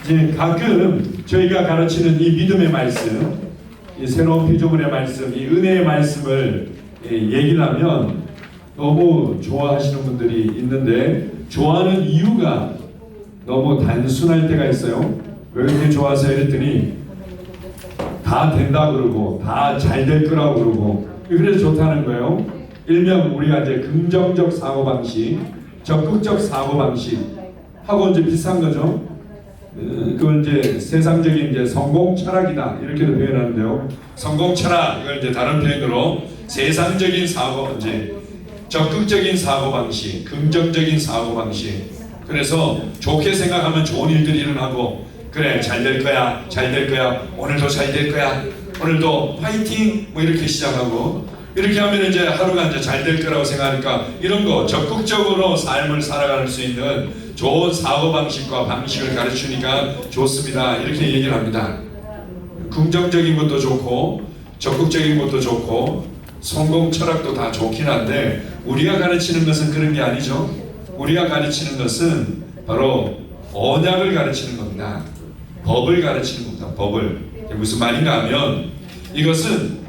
이제 가끔 저희가 가르치는 이 믿음의 말씀, 이 새로운 피조물의 말씀, 이 은혜의 말씀을 얘기를 하면 너무 좋아하시는 분들이 있는데, 좋아하는 이유가 너무 단순할 때가 있어요. 왜 그렇게 좋아하세요? 이랬더니 다 된다 그러고 다 잘 될 거라고 그러고, 그래서 좋다는 거예요. 일명 우리가 이제 긍정적 사고방식, 적극적 사고방식 하고 이제 비슷한 거죠. 그걸 이제 세상적인 이제 성공 철학이다 이렇게도 표현하는데요. 성공 철학, 이걸 이제 다른 표현으로 세상적인 사고, 이제 적극적인 사고 방식, 긍정적인 사고 방식. 그래서 좋게 생각하면 좋은 일들이 일어나고, 그래 잘 될 거야, 잘 될 거야, 오늘도 잘 될 거야, 오늘도 파이팅, 뭐 이렇게 시작하고, 이렇게 하면 이제 하루가 이제 잘 될 거라고 생각하니까 이런 거 적극적으로 삶을 살아갈 수 있는 좋은 사고 방식과 방식을 가르치니까 좋습니다. 이렇게 얘기를 합니다. 긍정적인 것도 좋고 적극적인 것도 좋고 성공 철학도 다 좋긴 한데, 우리가 가르치는 것은 그런 게 아니죠. 우리가 가르치는 것은 바로 언약을 가르치는 겁니다. 법을 가르치는 겁니다. 법을. 무슨 말인가 하면, 이것은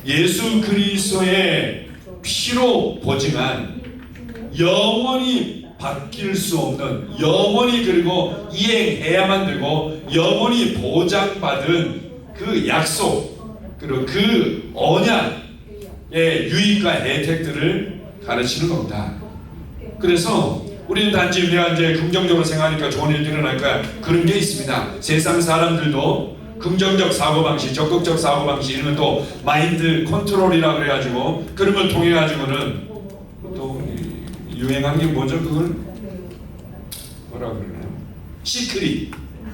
예수 그리스도의 피로 보증한 영원히 바뀔 수 없는, 영원히 그리고 이행해야만 되고 영원히 보장받은 그 약속, 그리고 그 언약의 유익과 혜택들을 가르치는 겁니다. 그래서 우리는 단지 우리가 이제 긍정적으로 생각하니까 좋은 일들이 일어날 거야, 그런 게 있습니다. 세상 사람들도 긍정적 사고방식, 적극적 사고방식, 이런 또 마인드 컨트롤이라 그래가지고 그런 걸 통해 가지고는 또 유행한 게 뭐죠? 그걸 뭐라 그러나요?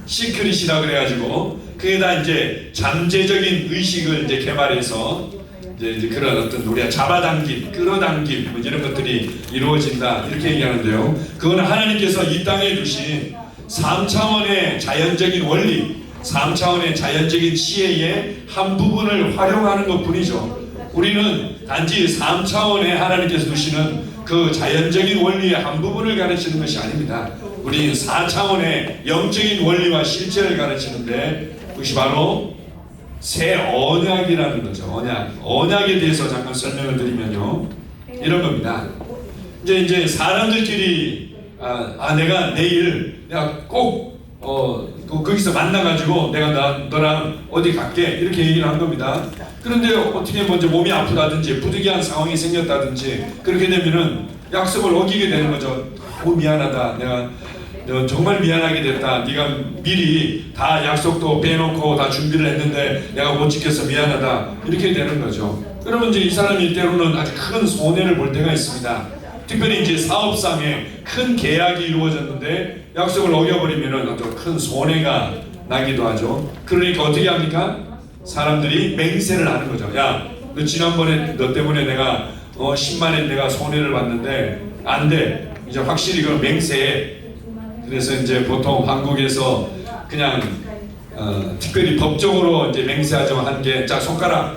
시크릿이라 그래가지고 그게다 이제 잠재적인 의식을 이제 개발해서 이제 그런 어떤 우리가 잡아당김, 끌어당김, 뭐 이런 것들이 이루어진다 이렇게 얘기하는데요. 그건 하나님께서 이 땅에 두신 3차원의 자연적인 원리, 3차원의 자연적인 지혜의 한 부분을 활용하는 것 뿐이죠. 우리는 단지 3차원의 하나님께서 두시는 그 자연적인 원리의 한 부분을 가르치는 것이 아닙니다. 우리는 4차원의 영적인 원리와 실체를 가르치는데, 그것이 바로 새 언약이라는 거죠. 언약에 대해서 잠깐 설명을 드리면요, 이런 겁니다. 이제 사람들끼리 내가 내일 내가 꼭 거기서 만나가지고 내가 너랑 어디 갈게 이렇게 얘기를 한 겁니다. 그런데 어떻게 먼저 몸이 아프다든지 부득이한 상황이 생겼다든지 그렇게 되면은 약속을 어기게 되는 거죠. 미안하다, 내가 정말 미안하게 됐다, 네가 미리 다 약속도 빼놓고 다 준비를 했는데 내가 못 지켜서 미안하다, 이렇게 되는 거죠. 그러면 이제 이 사람이 때로는 아주 큰 손해를 볼 때가 있습니다. 특별히 이제 사업상에 큰 계약이 이루어졌는데 약속을 어겨버리면 아주 큰 손해가 나기도 하죠. 그러니까 어떻게 합니까? 사람들이 맹세를 하는 거죠. 야, 너 지난번에 너 때문에 내가 10만엔 내가 손해를 봤는데 안 돼, 이제 확실히 그걸 맹세해. 그래서 이제 보통 한국에서 그냥 특별히 법적으로 이제 맹세하자고 한 게, 자 손가락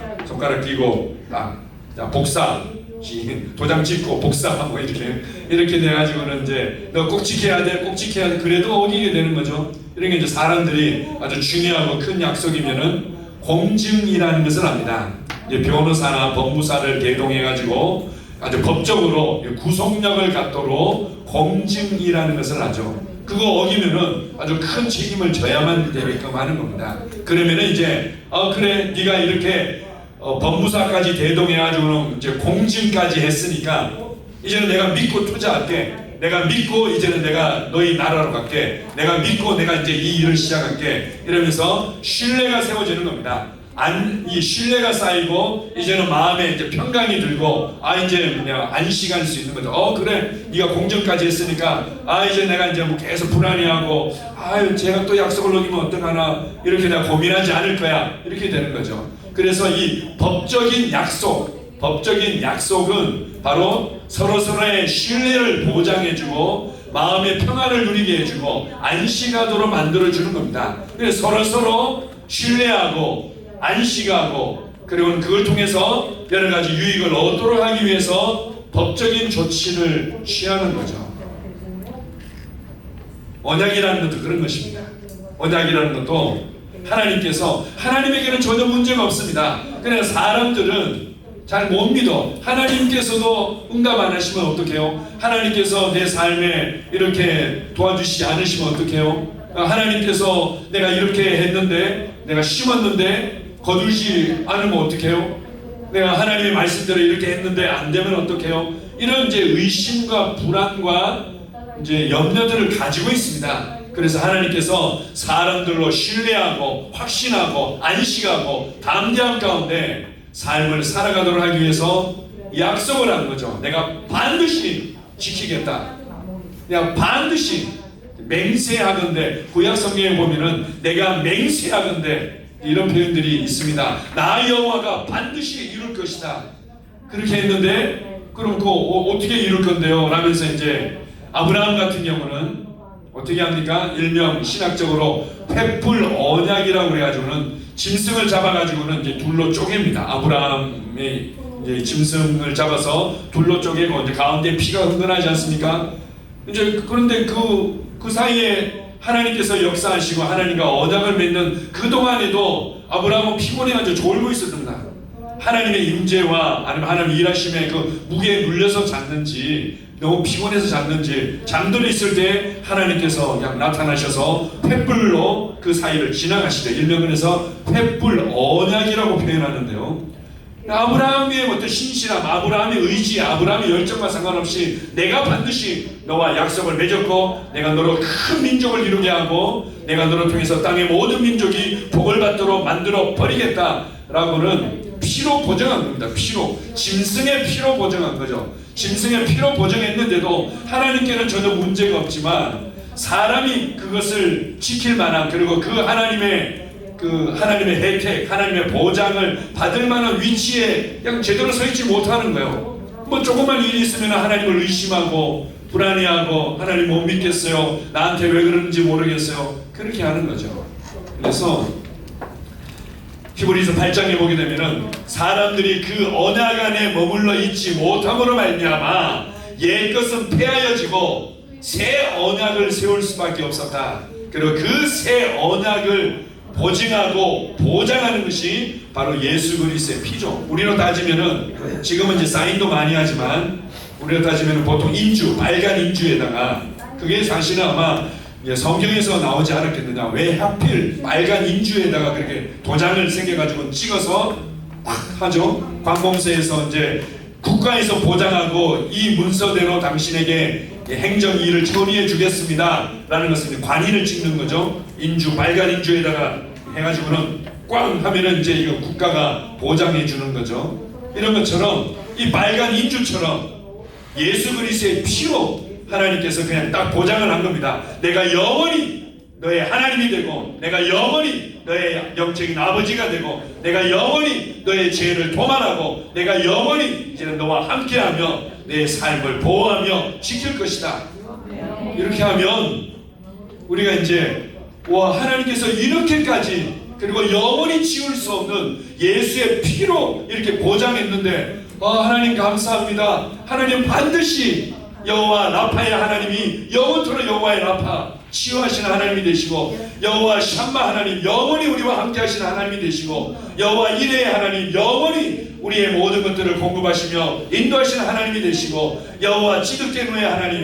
끼고 자 복사, 도장 찍고 복사하고 이렇게 돼가지고는 이제 너 꼭 지켜야 돼, 꼭 지켜야 돼. 그래도 어기게 되는 거죠. 이런 게 이제 사람들이 아주 중요하고 큰 약속이면은 공증이라는 것을 합니다. 이제 변호사나 법무사를 대동해가지고 아주 법적으로 구속력을 갖도록 공증이라는 것을 하죠. 그거 어기면은 아주 큰 책임을 져야만 되게끔 하는 겁니다. 그러면은 이제 그래, 네가 이렇게 법무사까지 대동해가지고는 이제 공증까지 했으니까 이제는 내가 믿고 투자할게. 내가 믿고 이제는 내가 너희 나라로 갈게. 내가 믿고 내가 이제 이 일을 시작할게. 이러면서 신뢰가 세워지는 겁니다. 이 신뢰가 쌓이고 이제는 마음에 이제 평강이 들고 이제 내가 안식할 수 있는 거죠. 그래, 네가 공정까지 했으니까 이제 내가 이제 뭐 계속 불안해하고 제가 또 약속을 어기면 어떡하나 이렇게 내가 고민하지 않을 거야, 이렇게 되는 거죠. 그래서 이 법적인 약속은 바로 서로서로의 신뢰를 보장해주고 마음의 평안을 누리게 해주고 안식하도록 만들어주는 겁니다. 그래서 서로서로 신뢰하고 안식하고, 그리고 그걸 통해서 여러 가지 유익을 얻도록 하기 위해서 법적인 조치를 취하는 거죠. 언약이라는 것도 그런 것입니다. 언약이라는 것도 하나님께서, 하나님에게는 전혀 문제가 없습니다. 그냥 사람들은 잘 못 믿어. 하나님께서도 응답 안 하시면 어떡해요? 하나님께서 내 삶에 이렇게 도와주시지 않으시면 어떡해요? 하나님께서 내가 이렇게 했는데, 내가 심었는데 거두지 않으면 어떡해요? 내가 하나님의 말씀대로 이렇게 했는데 안 되면 어떡해요? 이런 이제 의심과 불안과 이제 염려들을 가지고 있습니다. 그래서 하나님께서 사람들로 신뢰하고 확신하고 안식하고 담대함 가운데 삶을 살아가도록 하기 위해서 약속을 한 거죠. 내가 반드시 지키겠다. 내가 반드시 맹세하건대, 구약 성경에 보면은 내가 맹세하건대 이런 표현들이 있습니다. 나 여호와가 반드시 이룰 것이다. 그렇게 했는데 그럼 그거 어떻게 이룰 건데요? 라면서 이제 아브라함 같은 경우는 어떻게 합니까? 일명 신학적으로 횃불 언약이라고 그래가지고는 짐승을 잡아가지고는 이제 둘로 쪼갭니다. 아브라함의 이제 짐승을 잡아서 둘로 쪼개고 이제 가운데 피가 흥건하지 않습니까? 이제 그런데 그 사이에 하나님께서 역사하시고 하나님과 언약을 맺는 그 동안에도 아브라함은 피곤해가지고 졸고 있었습니다. 하나님의 임재와 아니면 하나님 일하심의 그 무게에 눌려서 잤는지 너무 피곤해서 잤는지 잠들어 있을 때 하나님께서 그냥 나타나셔서 횃불로 그 사이를 지나가시죠. 일명은에서 횃불 언약이라고 표현하는데요. 아브라함의 어떤 신실함, 아브라함의 의지, 아브라함의 열정과 상관없이 내가 반드시 너와 약속을 맺었고 내가 너로 큰 민족을 이루게 하고 내가 너를 통해서 땅의 모든 민족이 복을 받도록 만들어 버리겠다라고는 피로 보정한 겁니다. 피로, 짐승의 피로 보정한 거죠. 짐승의 피로 보정했는데도 하나님께는 전혀 문제가 없지만 사람이 그것을 지킬 만한, 그리고 그 하나님의 혜택, 하나님의 보장을 받을 만한 위치에 그냥 제대로 서 있지 못하는 거예요. 뭐 조그만 일이 있으면 하나님을 의심하고 불안해하고 하나님 못 믿겠어요. 나한테 왜 그러는지 모르겠어요. 그렇게 하는 거죠. 그래서 히브리서 8장에 보게 되면은 사람들이 그 언약 안에 머물러 있지 못함으로 말미암아 옛 것은 폐하여지고 새 언약을 세울 수밖에 없었다. 그리고 그 새 언약을 보증하고 보장하는 것이 바로 예수 그리스도의 피죠. 우리로 따지면은 지금은 이제 사인도 많이 하지만 우리로 따지면은 보통 인주, 빨간 인주에다가, 그게 사실은 아마 성경에서 나오지 않았겠느냐. 왜 하필 빨간 인주에다가 그렇게 도장을 새겨가지고 찍어서 꽉 하죠. 관공서에서 이제 국가에서 보장하고 이 문서대로 당신에게 행정 일을 처리해 주겠습니다 라는 것은 관인을 찍는 거죠. 인주, 빨간 인주에다가 해가지고는 꽝 하면은 이제 이거 국가가 보장해 주는 거죠. 이런 것처럼 이 빨간 인주처럼 예수 그리스도의 피로 하나님께서 그냥 딱 보장을 한 겁니다. 내가 영원히 너의 하나님이 되고, 내가 영원히 너의 영적인 아버지가 되고, 내가 영원히 너의 죄를 도말하고, 내가 영원히 이제는 너와 함께하며 내 삶을 보호하며 지킬 것이다. 이렇게 하면 우리가 이제 와, 하나님께서 이렇게까지, 그리고 영원히 지울 수 없는 예수의 피로 이렇게 보장했는데, 하나님 감사합니다. 하나님 반드시 여호와 라파의 하나님이 영원토록 여호와의 라파 치유하시는 하나님이 되시고, 여호와 샴마 하나님 영원히 우리와 함께 하시는 하나님이 되시고, 여호와 이레의 하나님 영원히 우리의 모든 것들을 공급하시며 인도하시는 하나님이 되시고, 여호와 지드게노의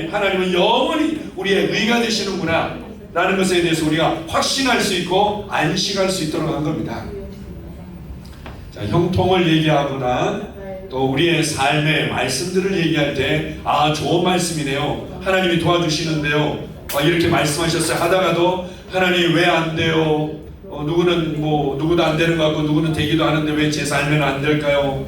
하나님은 영원히 우리의 의가 되시는구나 라는 것에 대해서 우리가 확신할 수 있고 안식할 수 있도록 한 겁니다. 자, 형통을 얘기하거나 또 우리의 삶의 말씀들을 얘기할 때, 좋은 말씀이네요, 하나님이 도와주시는데요, 이렇게 말씀하셨어요 하다가도 하나님 왜 안 돼요? 누구는 누구도 안 되는 것 같고 누구는 되기도 하는데 왜 제 삶에는 안 될까요?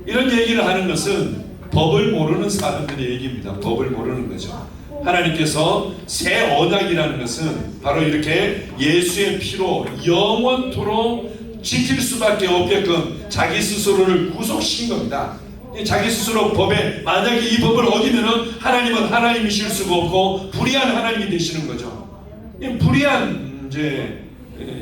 이런 얘기를 하는 것은 법을 모르는 사람들의 얘기입니다. 법을 모르는 거죠. 하나님께서 새 언약이라는 것은 바로 이렇게 예수의 피로 영원토록 지킬 수밖에 없게끔 자기 스스로를 구속시킨 겁니다. 자기 스스로 법에, 만약에 이 법을 어기면은 하나님은 하나님이실 수가 없고 불의한 하나님이 되시는 거죠. 불의한 이제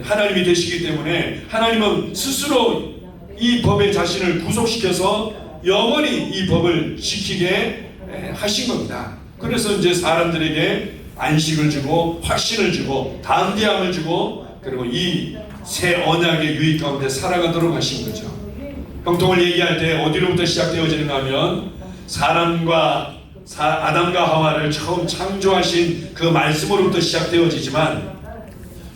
하나님이 되시기 때문에 하나님은 스스로 이 법에 자신을 구속시켜서 영원히 이 법을 지키게 하신 겁니다. 그래서 이제 사람들에게 안식을 주고 확신을 주고 담대함을 주고 그리고 이 새 언약의 유익 가운데 살아가도록 하신 거죠. 형통을 얘기할 때 어디로부터 시작되어지는가 하면 아담과 하와를 처음 창조하신 그 말씀으로부터 시작되어지지만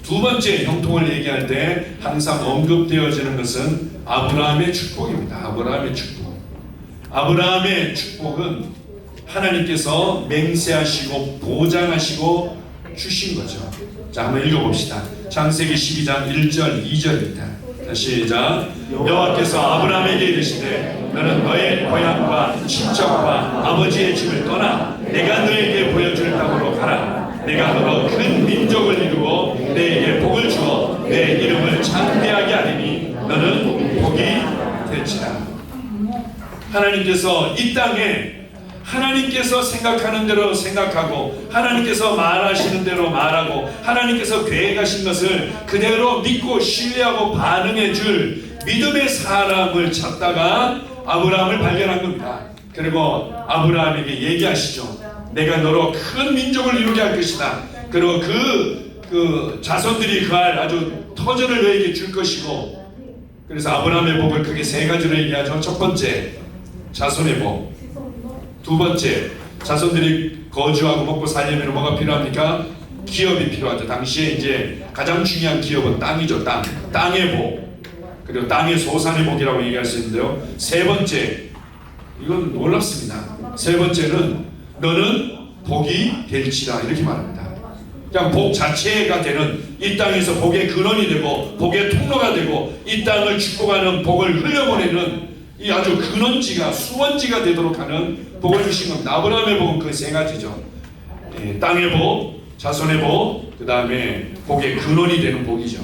두 번째 형통을 얘기할 때 항상 언급되어지는 것은 아브라함의 축복입니다. 아브라함의 축복. 아브라함의 축복은 하나님께서 맹세하시고 보장하시고 주신 거죠. 자, 한번 읽어봅시다. 창세기 12장 1절 2절입니다. 시작. 여호와께서 아브라함에게 이르시되 너는 너의 고향과 친척과 아버지의 집을 떠나 내가 너에게 보여줄 땅으로 가라. 내가 너로 큰 민족을 이루고 너에게 복을 주어 내 이름을 창대하게 하리니 너는 복이 될지라. 하나님께서 이 땅에 하나님께서 생각하는 대로 생각하고 하나님께서 말하시는 대로 말하고 하나님께서 계획하신 것을 그대로 믿고 신뢰하고 반응해 줄 믿음의 사람을 찾다가 아브라함을 발견한 겁니다. 그리고 아브라함에게 얘기하시죠. 내가 너로 큰 민족을 이루게 할 것이다. 그리고 그 자손들이 그할 아주 터전을 너에게 줄 것이고, 그래서 아브라함의 복을 크게 세 가지로 얘기하죠. 첫 번째, 자손의 복. 두 번째, 자손들이 거주하고 먹고 살려면 뭐가 필요합니까? 기업이 필요하죠. 당시에 이제 가장 중요한 기업은 땅이죠. 땅의 복. 그리고 땅의 소산의 복이라고 얘기할 수 있는데요. 세 번째, 이건 놀랍습니다. 세 번째는 너는 복이 될지라 이렇게 말합니다. 그냥 복 자체가 되는, 이 땅에서 복의 근원이 되고 복의 통로가 되고 이 땅을 축복하는 복을 흘려보내는 이 아주 근원지가 수원지가 되도록 하는 복을 주신 겁니다. 아브라함의 복은 그 세 가지죠. 땅의 복, 자손의 복, 그 다음에 복의 근원이 되는 복이죠.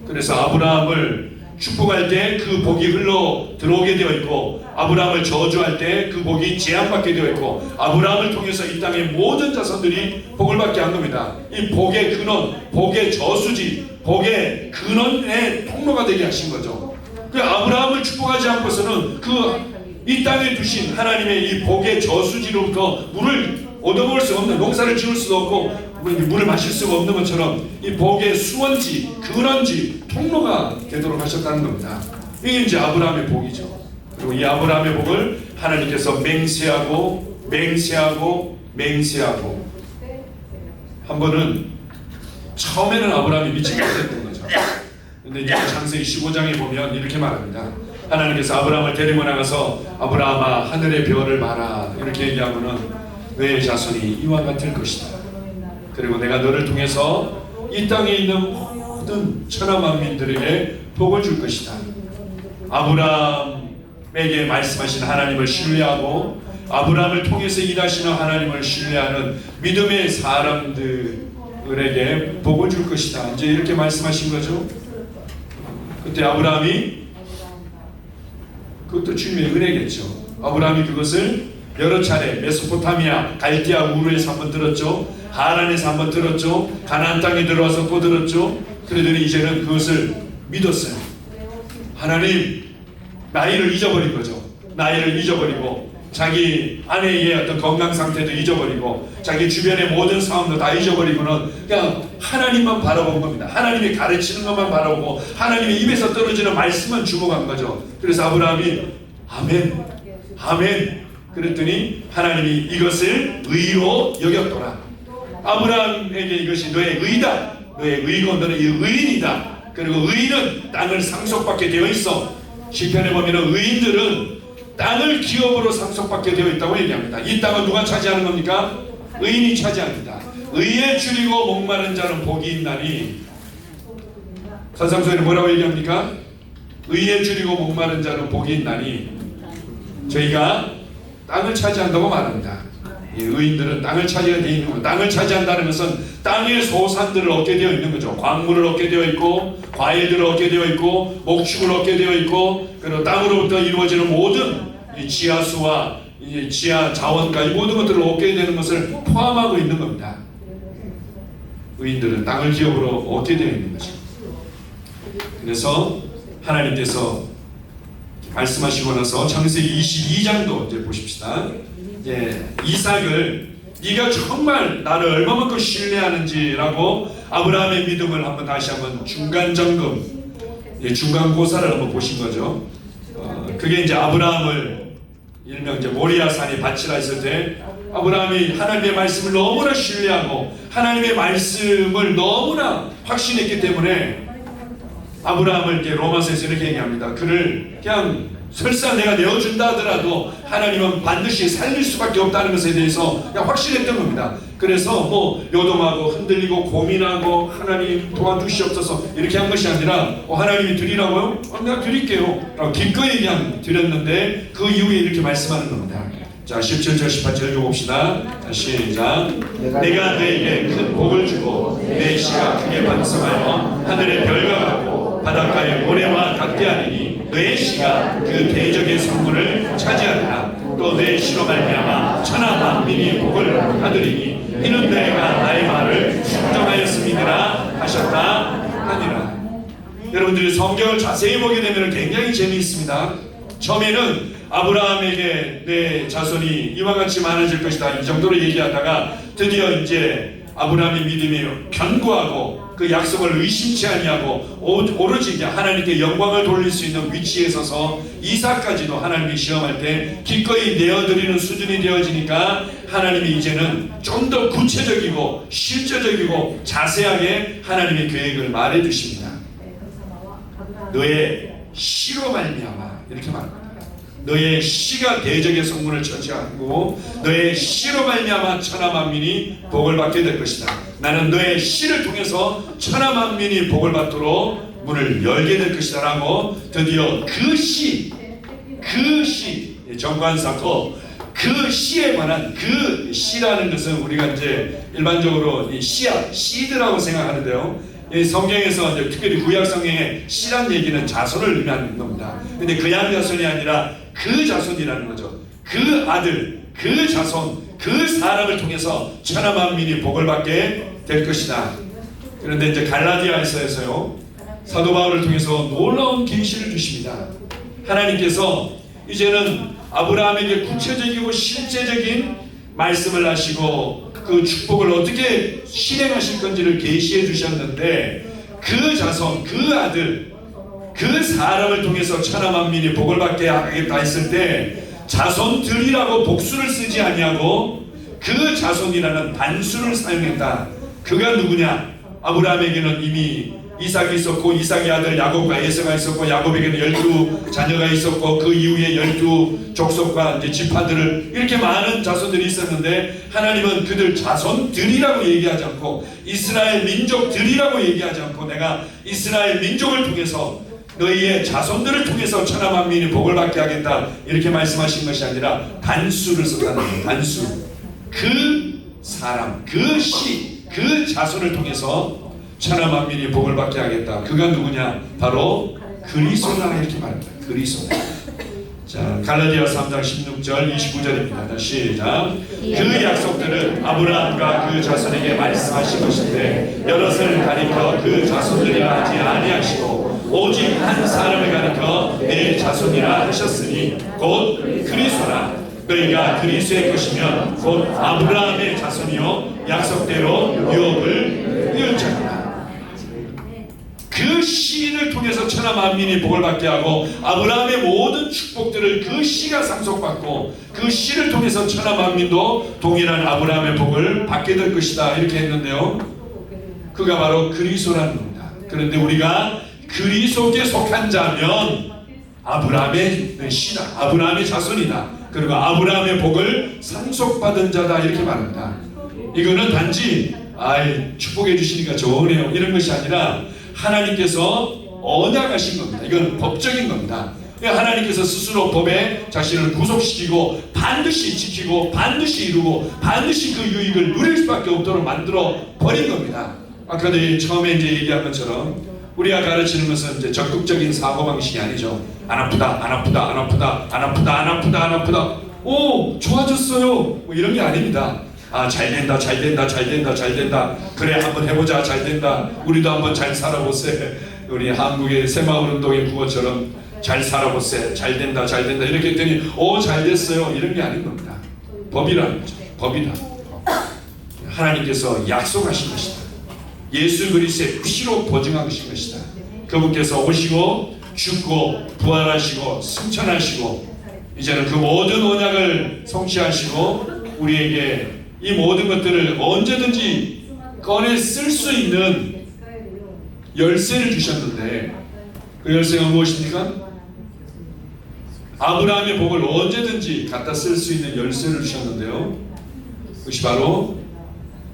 그래서 아브라함을 축복할 때 그 복이 흘러 들어오게 되어 있고, 아브라함을 저주할 때 그 복이 제한받게 되어 있고, 아브라함을 통해서 이 땅의 모든 자손들이 복을 받게 한 겁니다. 이 복의 근원, 복의 저수지, 복의 근원의 통로가 되게 하신 거죠. 그 아브라함을 축복하지 않고서는 이 땅에 두신 하나님의 이 복의 저수지로부터 물을 얻어먹을 수 없는, 농사를 지을 수도 없고 물을 마실 수가 없는 것처럼 이 복의 수원지, 근원지, 통로가 되도록 하셨다는 겁니다. 이게 이제 아브라함의 복이죠. 그리고 이 아브라함의 복을 하나님께서 맹세하고 한 번은 처음에는 아브라함이 믿지 못했던 거죠. 근데 이제 창세기 15장에 보면 이렇게 말합니다. 하나님께서 아브라함을 데리고 나가서 아브라함아 하늘의 별을 봐라 이렇게 얘기하면은 너의 자손이 이와 같을 것이다. 그리고 내가 너를 통해서 이 땅에 있는 모든 천하 만민들에게 복을 줄 것이다. 아브라함에게 말씀하신 하나님을 신뢰하고 아브라함을 통해서 일하시는 하나님을 신뢰하는 믿음의 사람들에게 복을 줄 것이다. 이제 이렇게 말씀하신 거죠. 그때 아브라함이, 그것도 주님의 은혜겠죠. 아브라함이 그것을 여러 차례 메소포타미아, 갈대아 우르에서 한번 들었죠. 하란에서 한번 들었죠. 가나안 땅에 들어와서 또 들었죠. 그러더니 이제는 그것을 믿었어요. 하나님, 나이를 잊어버린 거죠. 나이를 잊어버리고 자기 아내의 어떤 건강 상태도 잊어버리고 자기 주변의 모든 상황도 다 잊어버리고는 그냥 하나님만 바라본 겁니다. 하나님이 가르치는 것만 바라보고 하나님의 입에서 떨어지는 말씀만 주목한 거죠. 그래서 아브라함이 아멘, 아멘 그랬더니 하나님이 이것을 의로 여겼더라. 아브라함에게 이것이 너의 의다. 너의 의고 너는 이 의인이다. 그리고 의인은 땅을 상속받게 되어 있어. 시편에 보면 의인들은 땅을 기업으로 상속받게 되어 있다고 얘기합니다. 이 땅은 누가 차지하는 겁니까? 의인이 차지합니다. 의에 줄이고 목마른 자는 복이 있나니, 산상수에는 뭐라고 얘기합니까? 의에 줄이고 목마른 자는 복이 있나니, 저희가 땅을 차지한다고 말합니다. 이 의인들은 땅을 차지하게 되어 있는 겁니다. 땅을 차지한다는 것은 땅의 소산들을 얻게 되어 있는 거죠. 광물을 얻게 되어 있고 과일들을 얻게 되어 있고 목축을 얻게 되어 있고, 그리고 땅으로부터 이루어지는 모든 이 지하수와 이 지하 자원과 이 모든 것들을 얻게 되는 것을 포함하고 있는 겁니다. 의인들은 땅을 기업으로 얻게 되어 있는 거죠. 그래서 하나님께서 말씀하시고 나서 창세기 22장도 이제 보십시다. 이삭을 네가 정말 나를 얼마만큼 신뢰하는지라고 아브라함의 믿음을 다시 한번 중간 점검, 중간고사를 한번 보신 거죠. 그게 이제 아브라함을 일명 이제 모리아산이 밭이라 했을 때 아브라함이 하나님의 말씀을 너무나 신뢰하고 하나님의 말씀을 너무나 확신했기 때문에 아브라함을 이제 로마서에서 이렇게 얘기합니다. 그를 그냥 설사 내가 내어준다 하더라도 하나님은 반드시 살릴 수밖에 없다는 것에 대해서 그냥 확신했던 겁니다. 그래서 뭐 요동하고 흔들리고 고민하고 하나님 도와주시옵소서 이렇게 한 것이 아니라 하나님이 드리라고요? 내가 드릴게요 라고 기꺼이 그냥 드렸는데 그 이후에 이렇게 말씀하는 겁니다. 자 17절 18절 읽어봅시다. 자 시작. 내가 너에게 큰 복을 주고 내 씨가 크게 번성하여 하늘의 별과 같고 바닷가의 모래와 같게 하리니 너의 씨가 그 대적의 성문을 차지하리라. 또 내 씨로 말미암아 천하 만민이 복을 받으리니 이는 내가 나의 말을 순종하였음이니라 하셨다 하니라. 여러분들이 성경을 자세히 보게 되면 굉장히 재미있습니다. 처음에는 아브라함에게 내 자손이 이와 같이 많아질 것이다 이 정도로 얘기하다가 드디어 이제 아브라함의 믿음이 견고하고 그 약속을 의심치 아니하고 오로지 이제 하나님께 영광을 돌릴 수 있는 위치에 서서 이삭까지도 하나님이 시험할 때 기꺼이 내어드리는 수준이 되어지니까 하나님이 이제는 좀 더 구체적이고 실제적이고 자세하게 하나님의 계획을 말해 주십니다. 너의 씨로 말미암아 이렇게 말합니다. 너의 씨가 대적의 성문을 차지하고 너의 씨로 말미암아 천하 만민이 복을 받게 될 것이다. 나는 너의 씨를 통해서 천하 만민이 복을 받도록 문을 열게 될 것이다 라고 드디어 그 씨 정관사고 그 씨에 관한 그 씨라는 것은 우리가 이제 일반적으로 이 씨앗, 씨드라고 생각하는데요. 이 성경에서 이제 특별히 구약 성경에 씨란 얘기는 자손을 의미하는 겁니다. 근데 그냥 자손이 아니라 그 자손이라는 거죠. 그 아들, 그 자손, 그 사람을 통해서 천하 만민이 복을 받게 될 것이다. 그런데 이제 갈라디아에서요 사도 바울을 통해서 놀라운 계시를 주십니다. 하나님께서 이제는 아브라함에게 구체적이고 실제적인 말씀을 하시고 그 축복을 어떻게 실행하실 건지를 계시해 주셨는데 그 자손, 그 아들, 그 사람을 통해서 천하 만민이 복을 받게 하겠다 했을 때 자손들이라고 복수를 쓰지 아니하고 그 자손이라는 단수를 사용했다. 그가 누구냐? 아브라함에게는 이미 이삭이 있었고 이삭의 아들 야곱과 에서가 있었고 야곱에게는 12자녀가 있었고 그 이후에 12족속과 이제 지파들을 이렇게 많은 자손들이 있었는데 하나님은 그들 자손들이라고 얘기하지 않고 이스라엘 민족들이라고 얘기하지 않고 내가 이스라엘 민족을 통해서 너희의 자손들을 통해서 천하 만민이 복을 받게 하겠다 이렇게 말씀하신 것이 아니라 단수를 썼다는 거예요. 단수. 그 사람, 그 씨, 그 자손을 통해서 천하 만민이 복을 받게 하겠다. 그가 누구냐? 바로 그리스도라 이렇게 말합니다. 그리스도. 자, 갈라디아서 3장 16절 29절입니다. 시작. 그 약속들은 아브라함과 그 자손에게 말씀하신 것인데 여럿을 가리켜 그 자손들이라 하지 아니하시고 오직 한 사람을 가리켜 내 자손이라 하셨으니 곧 그리스도라. 너희가 그리스도의 것이면 곧 아브라함의 자손이요 약속대로 유업을 이을 자니라. 그 씨를 통해서 천하 만민이 복을 받게 하고 아브라함의 모든 축복들을 그 씨가 상속받고 그 씨를 통해서 천하 만민도 동일한 아브라함의 복을 받게 될 것이다 이렇게 했는데요. 그가 바로 그리스도라는 겁니다. 그런데 우리가 그리스도께 속한 자면 아브라함의 씨다. 아브라함의 자손이다. 그리고 아브라함의 복을 상속받은 자다 이렇게 말합니다. 이거는 단지 축복해 주시니까 좋으네요 이런 것이 아니라 하나님께서 언약하신 겁니다. 이건 법적인 겁니다. 하나님께서 스스로 법에 자신을 구속시키고 반드시 지키고 반드시 이루고 반드시 그 유익을 누릴 수밖에 없도록 만들어 버린 겁니다. 아까도 처음에 이제 얘기한 것처럼 우리가 가르치는 것은 이제 적극적인 사고방식이 아니죠. 안 아프다, 안 아프다, 안 아프다, 안 아프다, 안 아프다, 안 아프다. 오, 좋아졌어요. 뭐 이런 게 아닙니다. 잘 된다, 잘 된다, 잘 된다, 잘 된다. 그래, 한번 해보자, 잘 된다. 우리도 한번 잘 살아보세. 우리 한국의 새마을운동의 구호처럼 잘 살아보세, 잘 된다, 잘 된다. 이렇게 했더니, 잘 됐어요. 이런 게 아닌 겁니다. 법이라는 거죠. 법이다. 하나님께서 약속하신 것이다. 예수 그리스도의 피로 보증하신 것이다. 그분께서 오시고 죽고 부활하시고 승천하시고 이제는 그 모든 언약을 성취하시고 우리에게 이 모든 것들을 언제든지 꺼내 쓸 수 있는 열쇠를 주셨는데 그 열쇠가 무엇입니까? 아브라함의 복을 언제든지 갖다 쓸 수 있는 열쇠를 주셨는데요. 그것이 바로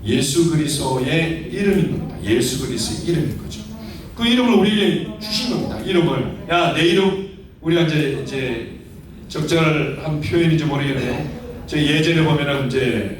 예수 그리스도의 이름인 겁니다. 예수 그리스도의 이름인 거죠. 그 이름을 우리에게 주신 겁니다. 이름을 야 내 이름 우리가 이제 적절한 표현인지 모르겠네요. 저 예전에 보면은 이제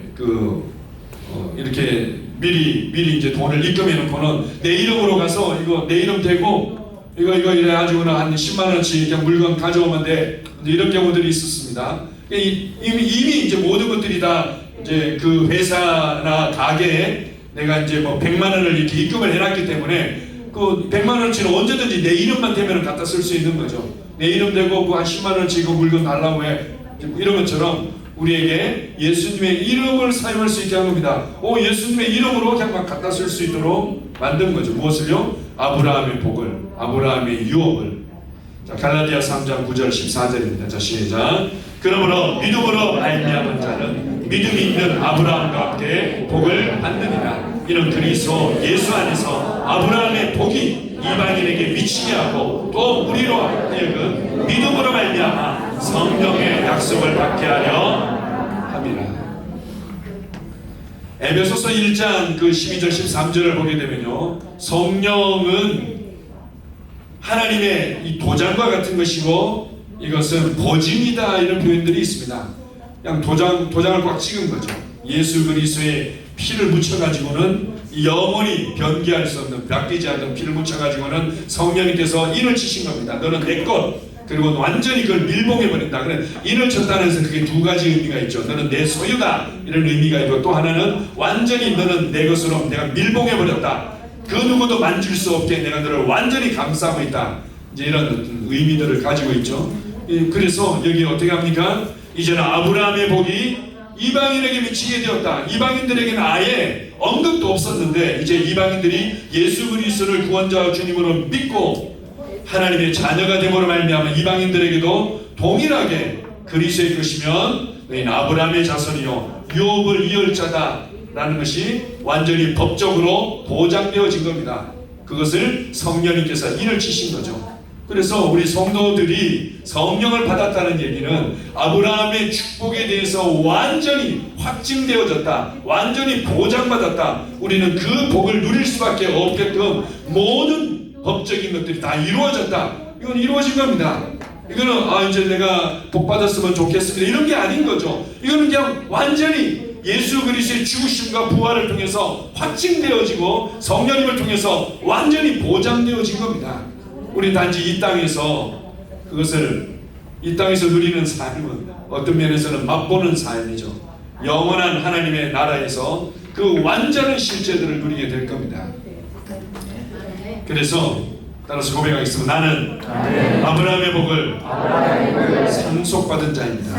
이렇게 미리 이제 돈을 입금해 놓고는 내 이름으로 가서 이거 내 이름 대고 이거 이래가지고는 한 10만 원씩 그냥 물건 가져오면 돼. 이런 경우들이 있었습니다. 이미 이제 모든 것들이 다 이제 그 회사나 가게에 내가 이제 뭐 100만 원을 이렇게 입금을 해놨기 때문에 그 100만 원어치는 언제든지 내 이름만 대면 갖다 쓸 수 있는 거죠. 내 이름 대고 그 한 10만 원어치 그 물건 달라고 해. 이런 것처럼 우리에게 예수님의 이름을 사용할 수 있게 한 겁니다. 예수님의 이름으로 그냥 막 갖다 쓸 수 있도록 만든 거죠. 무엇을요? 아브라함의 복을, 아브라함의 유업을. 자, 갈라디아 3장 9절 14절입니다. 자, 시작. 그러므로 믿음으로 말미암은 자는 믿음이 있는 아브라함과 함께 복을 받느니라. 이는 그리스도 예수 안에서 아브라함의 복이 이방인에게 미치게 하고 또 우리로 하여금 믿음으로 말미암아 성령의 약속을 받게 하려 함이라. 에베소서 1장 12절 13절을 보게 되면요, 성령은 하나님의 이 도장과 같은 것이고 이것은 보증이다, 이런 표현들이 있습니다. 그냥 도장을 꽉 찍은 거죠. 예수 그리스도의 피를 묻혀가지고는 영원히 변개할 수 없는, 바뀌지 않는 피를 묻혀가지고는 성령님께서 인을 치신 겁니다. 너는 내 것. 그리고 완전히 그걸 밀봉해버린다. 그래, 인을 쳤다는 것은 그게 두 가지 의미가 있죠. 너는 내 소유다, 이런 의미가 있고, 또 하나는 완전히 너는 내 것으로 내가 밀봉해버렸다. 그 누구도 만질 수 없게 내가 너를 완전히 감싸고 있다. 이제 이런 의미들을 가지고 있죠. 그래서 여기 어떻게 합니까? 이제는 아브라함의 복이 이방인에게 미치게 되었다. 이방인들에게는 아예 언급도 없었는데 이제 이방인들이 예수 그리스도를 구원자와 주님으로 믿고 하나님의 자녀가 됨으로 말미암아 이방인들에게도 동일하게 그리스도의 것이면 너희는 아브라함의 자손이요 유업을 이을 자다라는 것이 완전히 법적으로 보장되어진 겁니다. 그것을 성령님께서 인을 치신 거죠. 그래서 우리 성도들이 성령을 받았다는 얘기는 아브라함의 축복에 대해서 완전히 확증되어졌다, 완전히 보장받았다, 우리는 그 복을 누릴 수밖에 없게끔 모든 법적인 것들이 다 이루어졌다, 이건 이루어진 겁니다. 이거는 이제 내가 복 받았으면 좋겠습니다, 이런 게 아닌 거죠. 이거는 그냥 완전히 예수 그리스도의 죽으심과 부활을 통해서 확증되어지고 성령님을 통해서 완전히 보장되어진 겁니다. 우리 단지 이 땅에서 그것을 이 땅에서 누리는 삶은 어떤 면에서는 맛보는 삶이죠. 영원한 하나님의 나라에서 그 완전한 실제들을 누리게 될 겁니다. 그래서 따라서 고백하겠습니다. 나는 아브라함의 복을 상속받은 자입니다.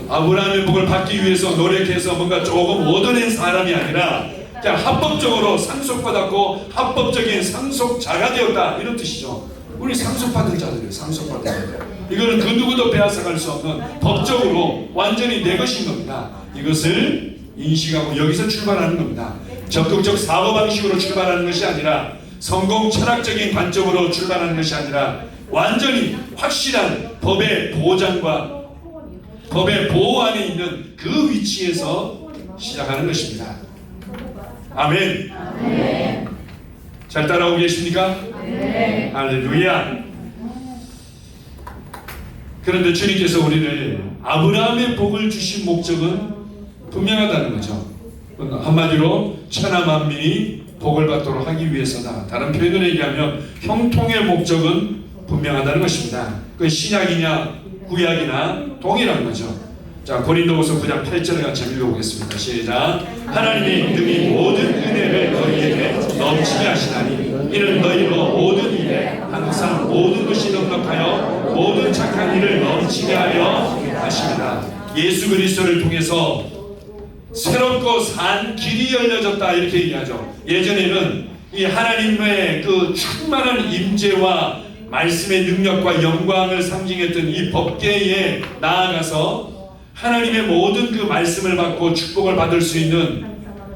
아브라함의 복을 받기 위해서 노력해서 뭔가 조금 얻어낸 사람이 아니라 그냥 합법적으로 상속받았고 합법적인 상속자가 되었다, 이런 뜻이죠. 우리 상속받은 자들이에요. 상속받은 자들. 이거는 그 누구도 빼앗아갈 수 없는 법적으로 완전히 내 것인 겁니다. 이것을 인식하고 여기서 출발하는 겁니다. 적극적 사고방식으로 출발하는 것이 아니라 성공 철학적인 관점으로 출발하는 것이 아니라 완전히 확실한 법의 보장과 법의 보호 안에 있는 그 위치에서 시작하는 것입니다. 아멘. 아멘. 잘 따라오고 계십니까? 네. 할렐루야. 그런데 주님께서 우리를 아브라함의 복을 주신 목적은 분명하다는 거죠. 한마디로 천하 만민이 복을 받도록 하기 위해서다. 다른 표현으로 얘기하면 형통의 목적은 분명하다는 것입니다. 그 신약이냐 구약이나 동일한 거죠. 자, 고린도후서 9장 8절을 같이 읽어보겠습니다. 시작. 하나님이 능히 모든 은혜를 너희에게 넘치게 하시나니 이는 너희로 모든 일에 항상 모든 것이 넉넉하여 모든 착한 일을 넘치게 하려 하십니다. 예수 그리스도를 통해서 새롭고 산 길이 열려졌다 이렇게 얘기하죠. 예전에는 이 하나님의 그 충만한 임재와 말씀의 능력과 영광을 상징했던 이 법궤에 나아가서 하나님의 모든 그 말씀을 받고 축복을 받을 수 있는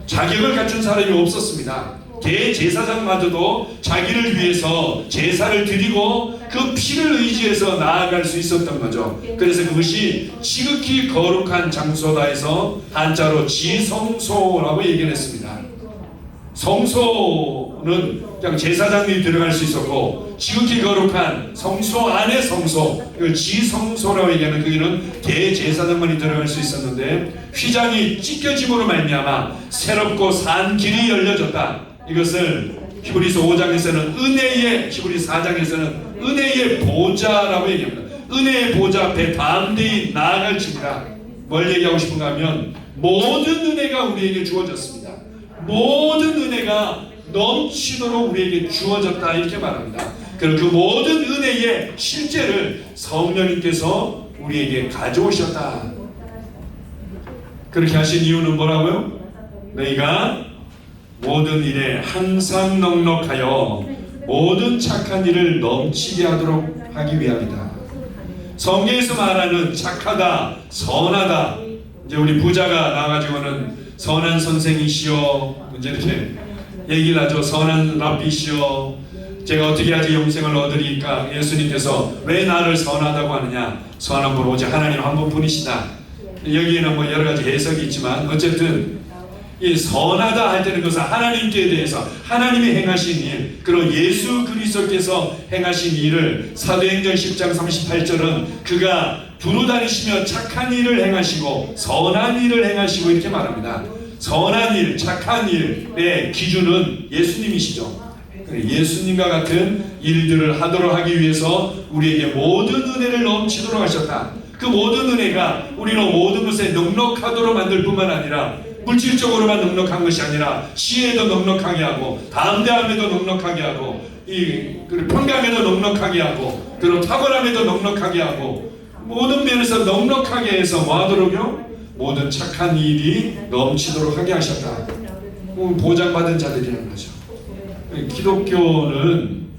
자격을 갖춘 사람이 없었습니다. 대제사장마저도 자기를 위해서 제사를 드리고 그 피를 의지해서 나아갈 수 있었던 거죠. 그래서 그것이 지극히 거룩한 장소다 해서 한자로 지성소라고 얘기를 했습니다. 성소는 그냥 제사장이 들어갈 수 있었고, 지극히 거룩한 성소 안에 성소, 이걸 지성소라고 얘기하는 거기는 대제사장만이 들어갈 수 있었는데, 휘장이 찢겨짐으로 말미암아 새롭고 산 길이 열려졌다. 이것을 히브리서 5장에서는 은혜의, 히브리서 4장에서는 은혜의 보좌라고 얘기합니다. 은혜의 보좌 앞에 담대히 나아갈지니라. 뭘 얘기하고 싶은가 하면 모든 은혜가 우리에게 주어졌습니다. 모든 은혜가 넘치도록 우리에게 주어졌다 이렇게 말합니다. 그리고 그 모든 은혜의 실제를 성령님께서 우리에게 가져오셨다. 그렇게 하신 이유는 뭐라고요? 너희가 모든 일에 항상 넉넉하여 모든 착한 일을 넘치게 하도록 하기 위함이다. 성경에서 말하는 착하다, 선하다, 이제 우리 부자가 나와가지고는 선한 선생이시여 이제 이렇게 얘기를 하죠. 선한 랍비시여, 제가 어떻게 하지 영생을 얻으리까? 예수님께서 왜 나를 선하다고 하느냐? 선한 분 오직 하나님 한 분뿐이시다. 여기에는 뭐 여러 가지 해석이 있지만 어쨌든 이 선하다 할 때는 그것은 하나님께 대해서 하나님이 행하신 일, 그리고 예수 그리스도께서 행하신 일을 사도행전 10장 38절은 그가 두루 다니시며 착한 일을 행하시고 선한 일을 행하시고 이렇게 말합니다. 선한 일, 착한 일의 기준은 예수님이시죠. 예수님과 같은 일들을 하도록 하기 위해서 우리에게 모든 은혜를 넘치도록 하셨다. 그 모든 은혜가 우리는 모든 것에 넉넉하도록 만들 뿐만 아니라 물질적으로만 넉넉한 것이 아니라 시에도 넉넉하게 하고 담대함에도 넉넉하게 하고 이 평강에도 넉넉하게 하고 그리고 탁월함에도 넉넉하게 하고 모든 면에서 넉넉하게 해서 뭐하도록요? 모든 착한 일이 넘치도록 하게 하셨다. 보장받은 자들이라는 거죠. 기독교는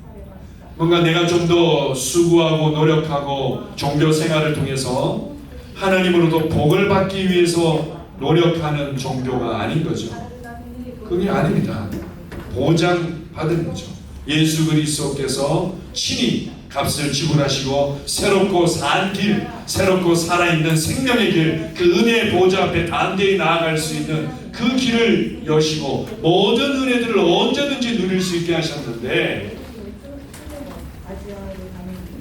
뭔가 내가 좀 더 수고하고 노력하고 종교 생활을 통해서 하나님으로부터 복을 받기 위해서 노력하는 종교가 아닌 거죠. 그게 아닙니다. 보장받은 거죠. 예수 그리스도께서 친히 값을 지불하시고 새롭고 산 길, 새롭고 살아있는 생명의 길, 그 은혜의 보좌 앞에 담대히 나아갈 수 있는 그 길을 여시고 모든 은혜들을 언제든지 누릴 수 있게 하셨는데,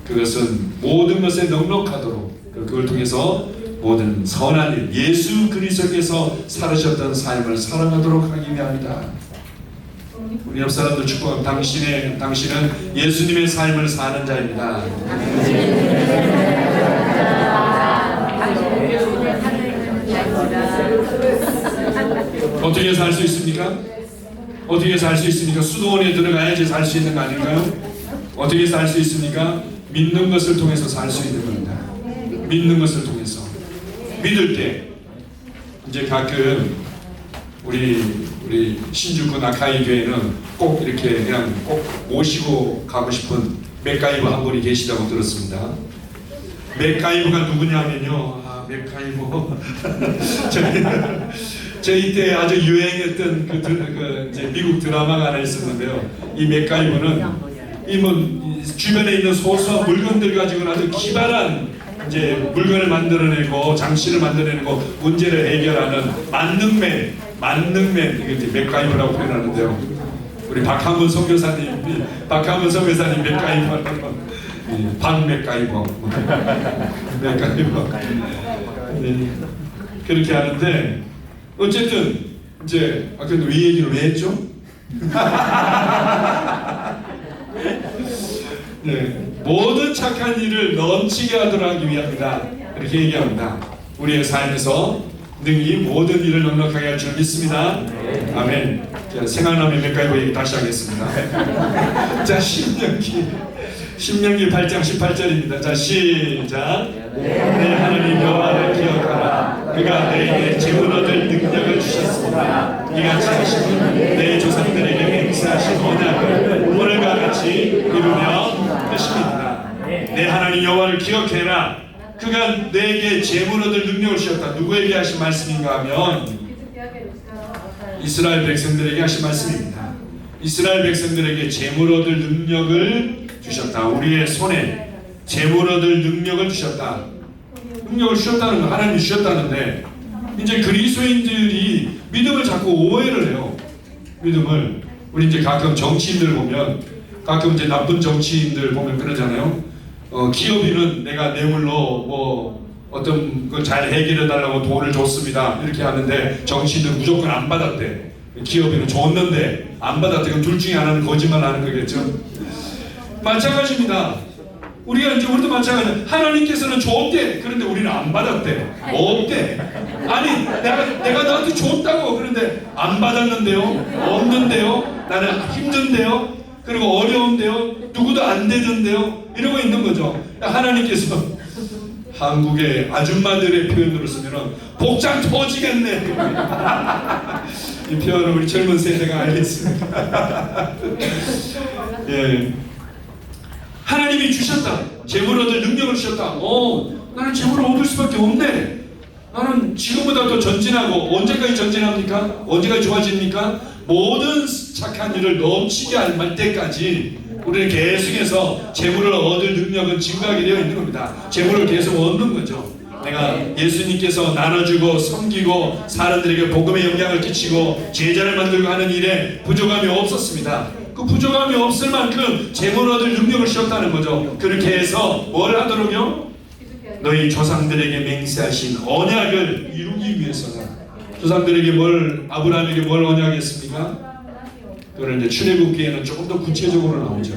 그것은 모든 것에 넉넉하도록 그걸 통해서 모든 선한 일, 예수 그리스도께서 살으셨던 삶을 사랑하도록 하기 위함이다. 우리 옆 사람들 축복하고 당신은 예수님의 삶을 사는 자입니다. 어떻게 살 수 있습니까? 어떻게 살 수 있습니까? 수도원에 들어가야지 살 수 있는 거 아닐까요? 어떻게 살 수 있습니까? 믿는 것을 통해서 살 수 있는 겁니다. 믿는 것을 통해서. 믿을 때 이제 가끔 우리 신주군 아카이 교회는 꼭 이렇게 그냥 꼭 모시고 가고 싶은 맥가이버 한 분이 계시다고 들었습니다. 맥가이버가 누구냐면요. 맥가이버 저희 때 아주 유행했던 그 이제 미국 드라마가 하나 있었는데요. 이 맥가이버는 주변에 있는 소소한 물건들 가지고 아주 기발한 이제 물건을 만들어내고 장치를 만들어내고 문제를 해결하는 만능맨 이게 이제 맥가이버라고 표현하는데요. 우리 박한문 선교사님 맥가이버, 박맥가이버, 맥가이버 그렇게 하는데 어쨌든 이제 근데 이 얘기를 왜 했죠? 네, 모든 착한 일을 넘치게 하도록 하기 위함이다. 이렇게 얘기합니다. 우리의 삶에서 능히 모든 일을 넉넉하게 할 줄 믿습니다. 아멘. 자, 생각나면 몇 가지 얘기 다시 하겠습니다. 자, 신명기 8장 18절입니다. 자, 시작. 내 하나님 여호와를 기억하라. 그가 너에게 재물 얻을 능력을 주셨습니다. 이같이 하시는 내 조상들에게 맹세하신 언약을 오늘과 같이 이루며 하십니다. 내 하나님 여호와를 기억해라. 그가 내게 재물 얻을 능력을 주셨다. 누구에게 하신 말씀인가 하면 이스라엘 백성들에게 하신 말씀입니다. 이스라엘 백성들에게 재물 얻을 능력을 주셨다. 우리의 손에 재물 얻을 능력을 주셨다. 능력을 주셨다는 거, 하나님이 주셨다는데 이제 그리스도인들이 믿음을 자꾸 오해를 해요. 믿음을. 우리 이제 가끔 정치인들 보면, 가끔 이제 나쁜 정치인들 보면 그러잖아요. 기업인은 내가 뇌물로 뭐 어떤 걸 잘 해결해 달라고 돈을 줬습니다. 이렇게 하는데 정치인은 무조건 안 받았대. 기업인은 줬는데 안 받았대. 그럼 둘 중에 하나는 거짓말 하는 거겠죠. 마찬가지입니다. 우리도 마찬가지. 하나님께서는 줬대. 그런데 우리는 안 받았대. 없대. 아니 내가 너한테 줬다고. 그런데 안 받았는데요. 없는데요. 나는 힘든데요. 그리고 어려운데요. 누구도 안 되던데요. 이러고 있는 거죠. 하나님께서 한국의 아줌마들의 표현으로 쓰면은 복장 터지겠네. 이 표현을 우리 젊은 세대가 알겠습니다. 예. 하나님이 주셨다. 재물 얻을 능력을 주셨다. 나는 재물을 얻을 수밖에 없네. 나는 지금보다 더 전진하고. 언제까지 전진합니까? 언제까지 좋아집니까? 모든 착한 일을 넘치게 할 때까지 우리는 계속해서 재물을 얻을 능력은 증가하게 되어 있는 겁니다. 재물을 계속 얻는 거죠. 내가 예수님께서 나눠주고 섬기고 사람들에게 복음의 영향을 끼치고 제자를 만들고 하는 일에 부족함이 없었습니다. 그 부족함이 없을 만큼 재물 얻을 능력을 주셨다는 거죠. 그렇게 해서 뭘 하도록요? 너희 조상들에게 맹세하신 언약을 이루기 위해서는. 조상들에게 아브라함에게 뭘 언약했습니까? 그걸 이제 출애굽기에는 조금 더 구체적으로 나오죠.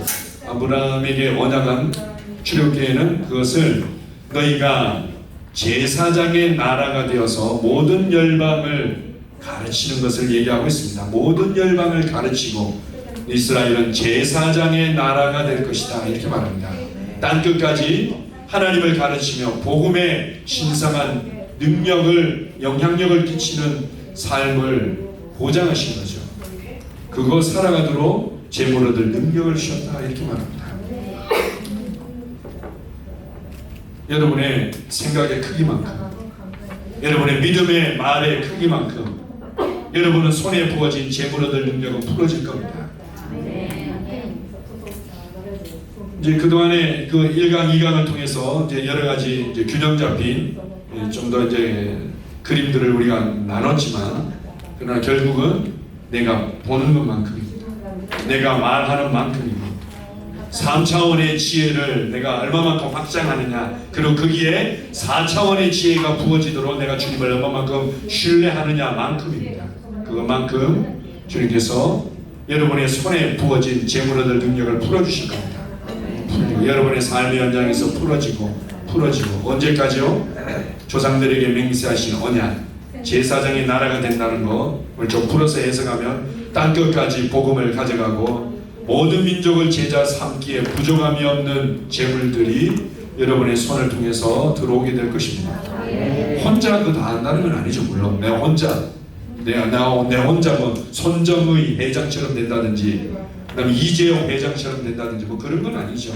아브라함에게 언약한 출애굽기에는 그것을 너희가 제사장의 나라가 되어서 모든 열방을 가르치는 것을 얘기하고 있습니다. 모든 열방을 가르치고 이스라엘은 제사장의 나라가 될 것이다. 이렇게 말합니다. 땅끝까지 하나님을 가르치며 복음의 신성한 능력을, 영향력을 끼치는 삶을 보장하신 거죠. 그거 살아가도록 재물 얻을 능력을 주셨다. 이렇게 말합니다. 여러분의 생각의 크기만큼, 여러분의 믿음의 말의 크기만큼 여러분은 손에 부어진 재물 얻을 능력은 풀어질 겁니다. 이제 그동안에 그 1강, 2강을 통해서 이제 여러 가지 이제 균형 잡힌 좀 더 이제 그림들을 우리가 나눴지만, 그러나 결국은 내가 보는 것만큼입니다. 내가 말하는 만큼입니다. 3차원의 지혜를 내가 얼마만큼 확장하느냐, 그리고 거기에 4차원의 지혜가 부어지도록 내가 주님을 얼마만큼 신뢰하느냐 만큼입니다. 그것만큼 주님께서 여러분의 손에 부어진 재물 얻을 능력을 풀어주실 겁니다. 여러분의 삶의 현장에서 풀어지고 언제까지요? 조상들에게 맹세하신 언약, 제사장의 나라가 된다는 거, 오늘 좀 풀어서 해석하면 땅끝까지 복음을 가져가고 모든 민족을 제자 삼기에 부족함이 없는 재물들이 여러분의 손을 통해서 들어오게 될 것입니다. 혼자 그 다 한다는 건 아니죠. 물론 내 혼자 뭐 손정의 회장처럼 된다든지, 그다음에 이재용 회장처럼 된다든지 뭐 그런 건 아니죠.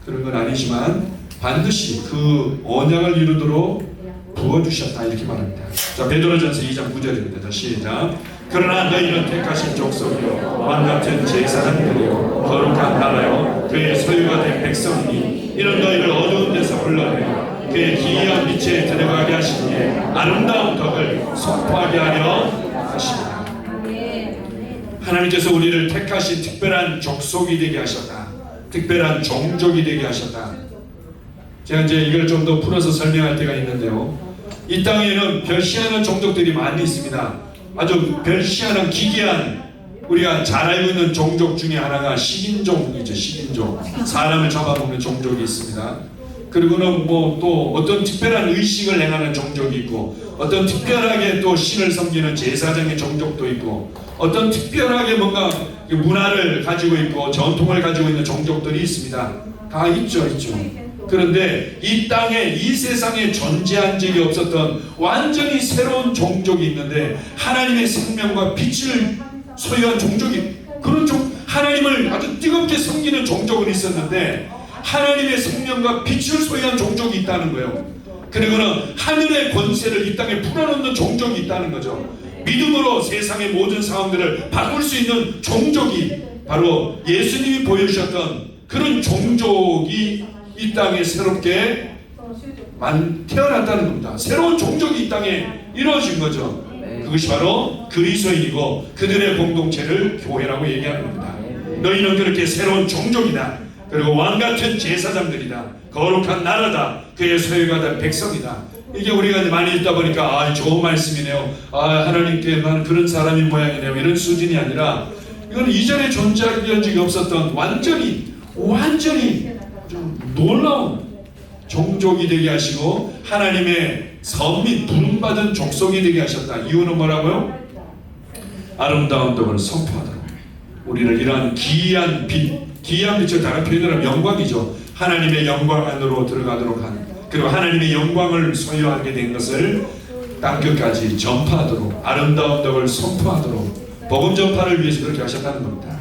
그런 건 아니지만 반드시 그 언약을 이루도록 부어주셨다. 이렇게 말합니다. 자, 베드로전서 2장 9절입니다. 자, 시작. 그러나 너희는 택하신 족속이요 왕같은 제사장들이요 거룩한 나라요 그의 소유가 된 백성이니 이런 너희를 어두운 데서 불러내어 그의 기이한 빛에 들어가게 하시기에 아름다운 덕을 선포하게 하려 하십니다. 하나님께서 우리를 택하신 특별한 족속이 되게 하셨다. 특별한 종족이 되게 하셨다. 제가 이제 이걸 좀 더 풀어서 설명할 때가 있는데요. 이 땅에는 별시하는 종족들이 많이 있습니다. 아주 별시하는 기괴한, 우리가 잘 알고 있는 종족 중에 하나가 식인종이죠. 식인종. 사람을 잡아먹는 종족이 있습니다. 그리고는 뭐 또 어떤 특별한 의식을 행하는 종족이 있고, 어떤 특별하게 또 신을 섬기는 제사장의 종족도 있고, 어떤 특별하게 뭔가 문화를 가지고 있고 전통을 가지고 있는 종족들이 있습니다. 다 있죠. 그런데 이 땅에, 이 세상에 존재한 적이 없었던 완전히 새로운 종족이 있는데, 하나님의 생명과 빛을 소유한 종족이, 그런 하나님을 아주 뜨겁게 섬기는 종족은 있었는데 하나님의 생명과 빛을 소유한 종족이 있다는 거예요. 그리고는 하늘의 권세를 이 땅에 풀어놓는 종족이 있다는 거죠. 믿음으로 세상의 모든 상황들을 바꿀 수 있는 종족이 바로 예수님이 보여주셨던 그런 종족이 이 땅에 새롭게 태어났다는 겁니다. 새로운 종족이 이 땅에 이루어진 거죠. 그것이 바로 그리스도인이고 그들의 공동체를 교회라고 얘기하는 겁니다. 너희는 그렇게 새로운 종족이다. 그리고 왕같은 제사장들이다. 거룩한 나라다. 그의 소유가 된 백성이다. 이게 우리가 많이 읽다 보니까 좋은 말씀이네요. 하나님께 나는 그런 사람인 모양이네요. 이런 수준이 아니라 이건 이전에 존재한 적이 없었던 완전히 좀 놀라운 종족이 되게 하시고 하나님의 선민 부름받은 족속이 되게 하셨다. 이유는 뭐라고요? 아름다운 덕을 선포하도록 우리를 이러한 기이한 빛을 다른 표현으로 하면 영광이죠. 하나님의 영광 안으로 들어가도록 하는, 그리고 하나님의 영광을 소유하게 된 것을 땅끝까지 전파하도록, 아름다운 덕을 선포하도록 복음 전파를 위해서 그렇게 하셨다는 겁니다.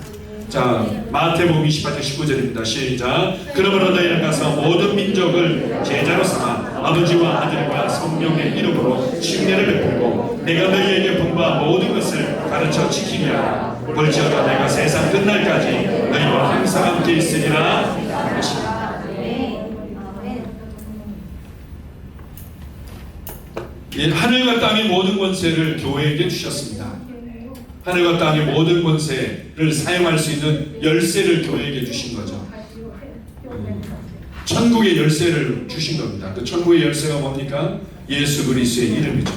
자, 마태복음 28장 19절입니다. 시작. 그러므로 너희는 가서 모든 민족을 제자로 삼아 아버지와 아들과 성령의 이름으로 흉내를 베풀고 내가 너희에게 분부한 모든 것을 가르쳐 지키게 하라. 볼지어다 내가 세상 끝날까지 너희와 항상 함께 있으리라. 하늘과 땅의 모든 권세를 교회에게 주셨습니다. 하늘과 땅의 모든 권세를 사용할 수 있는 열쇠를 교회에게 주신 거죠. 천국의 열쇠를 주신 겁니다. 그 천국의 열쇠가 뭡니까? 예수 그리스도의 이름이죠.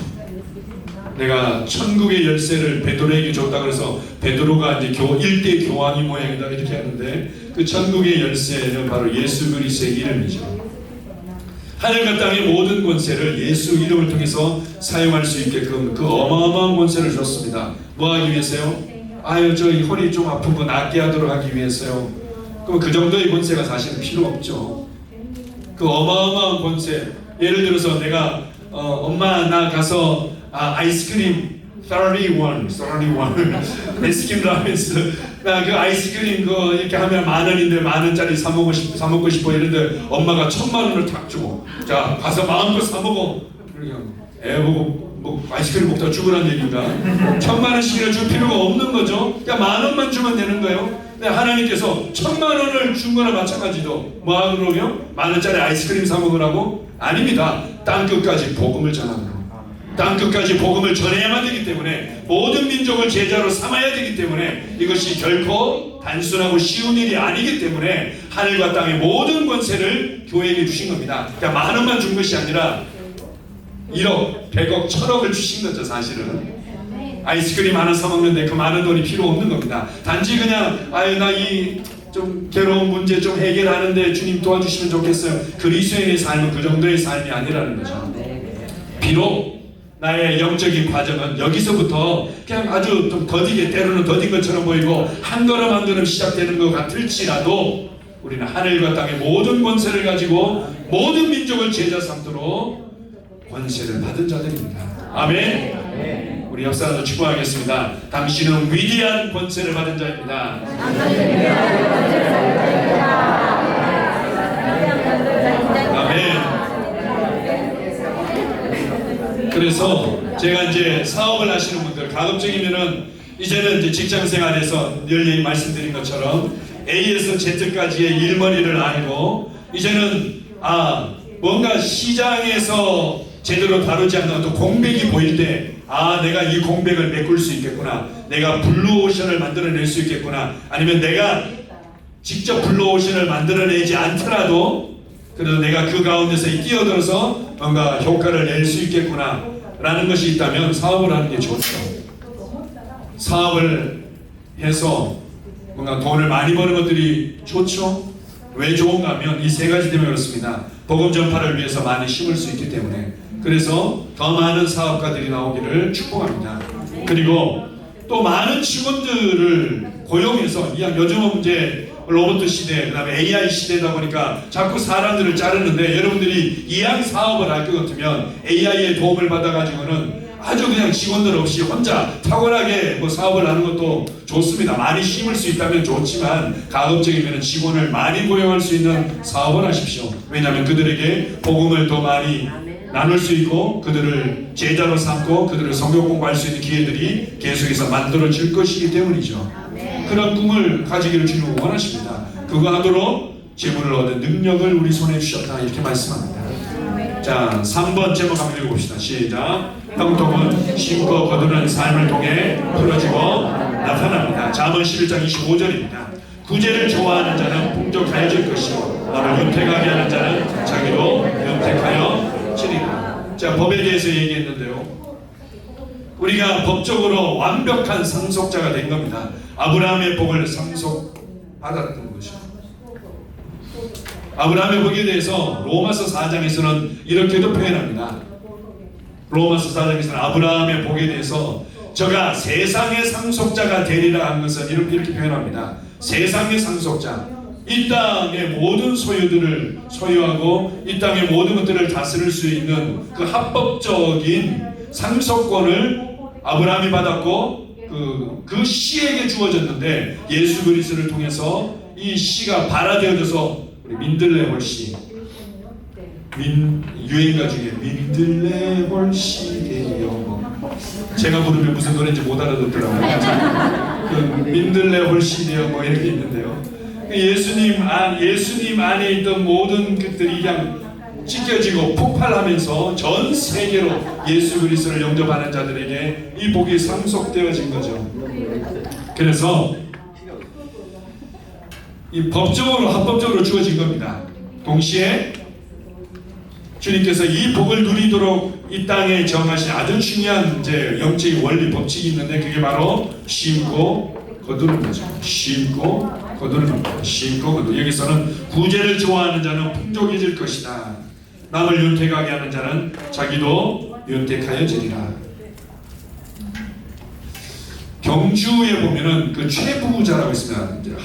내가 천국의 열쇠를 베드로에게 줬다 그래서 베드로가 이제 1대 교황이 모양이다 이렇게 하는데, 그 천국의 열쇠는 바로 예수 그리스도의 이름이죠. 하늘과 땅의 모든 권세를 예수 이름을 통해서 사용할 수 있게끔 그 어마어마한 권세를 줬습니다. 뭐 하기 위해서요? 저 허리 좀 아픈 거 낫게 하도록 하기 위해서요. 그럼 그 정도의 권세가 사실은 필요 없죠. 그 어마어마한 권세, 예를 들어서 내가 엄마 나 가서 아이스크림 31 아이스크림 라면서 나 그 아이스크림 그 이렇게 하면 10,000원인데 10,000원짜리 사 먹고 싶어 이런데 엄마가 1,000,000원을 탁 주고 자 가서 마음껏 사 먹어. 애 보고 뭐 아이스크림 먹다 죽으란 얘기인가? 1,000,000원씩이나 줄 필요가 없는 거죠. 그냥 10,000원만 주면 되는 거예요. 근데 하나님께서 1,000,000원을 준 거나 마찬가지로 뭐 하려고요? 10,000원짜리 아이스크림 사 먹으라고? 아닙니다. 땅끝까지 복음을 전하는, 땅끝까지 복음을 전해야만 되기 때문에, 모든 민족을 제자로 삼아야 되기 때문에 이것이 결코 단순하고 쉬운 일이 아니기 때문에 하늘과 땅의 모든 권세를 교회에게 주신 겁니다. 그러니까 10,000원만 준 것이 아니라 1억, 100억, 1,000억을 주신 거죠. 사실은 아이스크림 하나 사 먹는데 그 많은 돈이 필요 없는 겁니다. 단지 그냥 나 이 좀 괴로운 문제 좀 해결하는데 주님 도와주시면 좋겠어요. 그리스도인의 삶은 그 정도의 삶이 아니라는 거죠. 비록 나의 영적인 과정은 여기서부터 그냥 아주 좀 더디게, 때로는 더딘 것처럼 보이고 한 걸음 한 걸음 시작되는 것 같을지라도 우리는 하늘과 땅의 모든 권세를 가지고 모든 민족을 제자 삼도록 권세를 받은 자들입니다. 아멘. 우리 옆사람도 축복하겠습니다. 당신은 위대한 권세를 받은 자입니다. 아멘. 그래서 제가 이제 사업을 하시는 분들, 가급적이면은 이제는 이제 직장 생활에서 늘 말씀드린 것처럼 A에서 Z까지의 일머리를 알고 이제는 뭔가 시장에서 제대로 다루지 않는 어떤 공백이 보일 때 내가 이 공백을 메꿀 수 있겠구나, 내가 블루오션을 만들어낼 수 있겠구나, 아니면 내가 직접 블루오션을 만들어내지 않더라도 그래도 내가 그 가운데서 뛰어들어서 뭔가 효과를 낼 수 있겠구나 라는 것이 있다면 사업을 하는 게 좋죠. 사업을 해서 뭔가 돈을 많이 버는 것들이 좋죠. 왜 좋은가 하면 이 세 가지 때문에 그렇습니다. 복음 전파를 위해서 많이 심을 수 있기 때문에. 그래서 더 많은 사업가들이 나오기를 축복합니다. 그리고 또 또 많은 직원들을 고용해서 요즘은 이제 로봇 시대, 그 다음에 AI 시대다 보니까 자꾸 사람들을 자르는데, 여러분들이 이양 사업을 할 것 같으면 AI의 도움을 받아가지고는 아주 그냥 직원들 없이 혼자 탁월하게 뭐 사업을 하는 것도 좋습니다. 많이 심을 수 있다면 좋지만, 가급적이면 직원을 많이 고용할 수 있는 사업을 하십시오. 왜냐하면 그들에게 복음을 더 많이 나눌 수 있고, 그들을 제자로 삼고 그들을 성경 공부할 수 있는 기회들이 계속해서 만들어질 것이기 때문이죠. 그런 꿈을 가지기를 주님 원하십니다. 그거 하도록 재물을 얻는 능력을 우리 손에 주셨다, 이렇게 말씀합니다. 자, 3번 제목 한번 읽어봅시다. 시작. 형통은 심고 거두는 삶을 통해 풀어지고 나타납니다. 잠언 11장 25절입니다. 구제를 좋아하는 자는 풍족하여질 것이고 나를 윤택하게 하는 자는 자기도 윤택하여 지리라. 자, 법에 대해서 얘기했는데요, 우리가 법적으로 완벽한 상속자가 된 겁니다. 아브라함의 복을 상속받았던 것이죠. 아브라함의 복에 대해서 로마서 4장에서는 이렇게도 표현합니다. 로마서 4장에서는 아브라함의 복에 대해서 저가 세상의 상속자가 되리라 한 것은 이렇게 표현합니다. 세상의 상속자, 이 땅의 모든 소유들을 소유하고 이 땅의 모든 것들을 다스릴 수 있는 그 합법적인 상속권을 아브라함이 받았고, 그 씨에게 주어졌는데, 예수 그리스도를 통해서 이 씨가 발화되어져서 우리 민들레홀 씨, 유행가 중에 민들레홀 씨게요, 제가 부르면 무슨 노래인지 못 알아듣더라고요. 그 민들레홀 씨게요 뭐 이렇게 있는데요, 예수님 안에 있던 모든 것들이 그냥 찢겨지고 폭발하면서 전 세계로 예수 그리스도를 영접하는 자들에게 이 복이 상속되어진 거죠. 그래서 이 법적으로, 합법적으로 주어진 겁니다. 동시에 주님께서 이 복을 누리도록 이 땅에 정하신 아주 중요한 이제 영적인 원리 법칙이 있는데, 그게 바로 심고 거두는 거죠. 심고 거두는 겁니다. 심고 거두. 여기서는 구제를 좋아하는 자는 풍족해질 것이다. 남을 윤택하게 하는 자는 자기도 윤택하여지리라. 경주에 보면은 그 최부자라고 있습니다.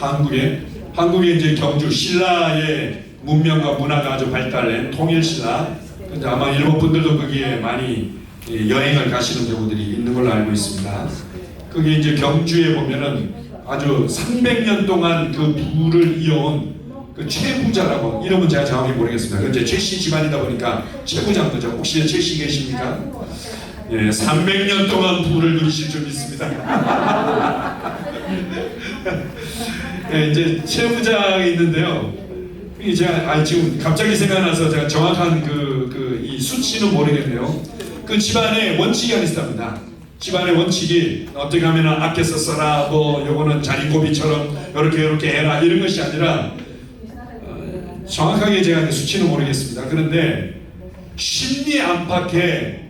한국에 이제 경주 신라의 문명과 문화가 아주 발달된 통일신라. 근데 아마 일본 분들도 거기에 많이 여행을 가시는 경우들이 있는 걸로 알고 있습니다. 그게 이제 경주에 보면은 아주 300년 동안 그 부를 이어온 그 최부자라고, 이름은 제가 정확히 모르겠습니다. 현재 최씨 집안이다 보니까 최부자인 거죠. 혹시 최씨 계십니까? 예, 300년 동안 부를 누리실 줄 믿습니다. 예, 이제 최부자가 있는데요. 이게 제가 지금 갑자기 생각나서 제가 정확한 이 수치는 모르겠네요. 그 집안에 원칙이 하나 있답니다. 집안의 원칙이 어떻게 하면 아껴서 써라, 뭐 요거는 자린고비처럼 이렇게 해라, 이런 것이 아니라, 정확하게 제가 수치는 모르겠습니다. 그런데 심리 안팎에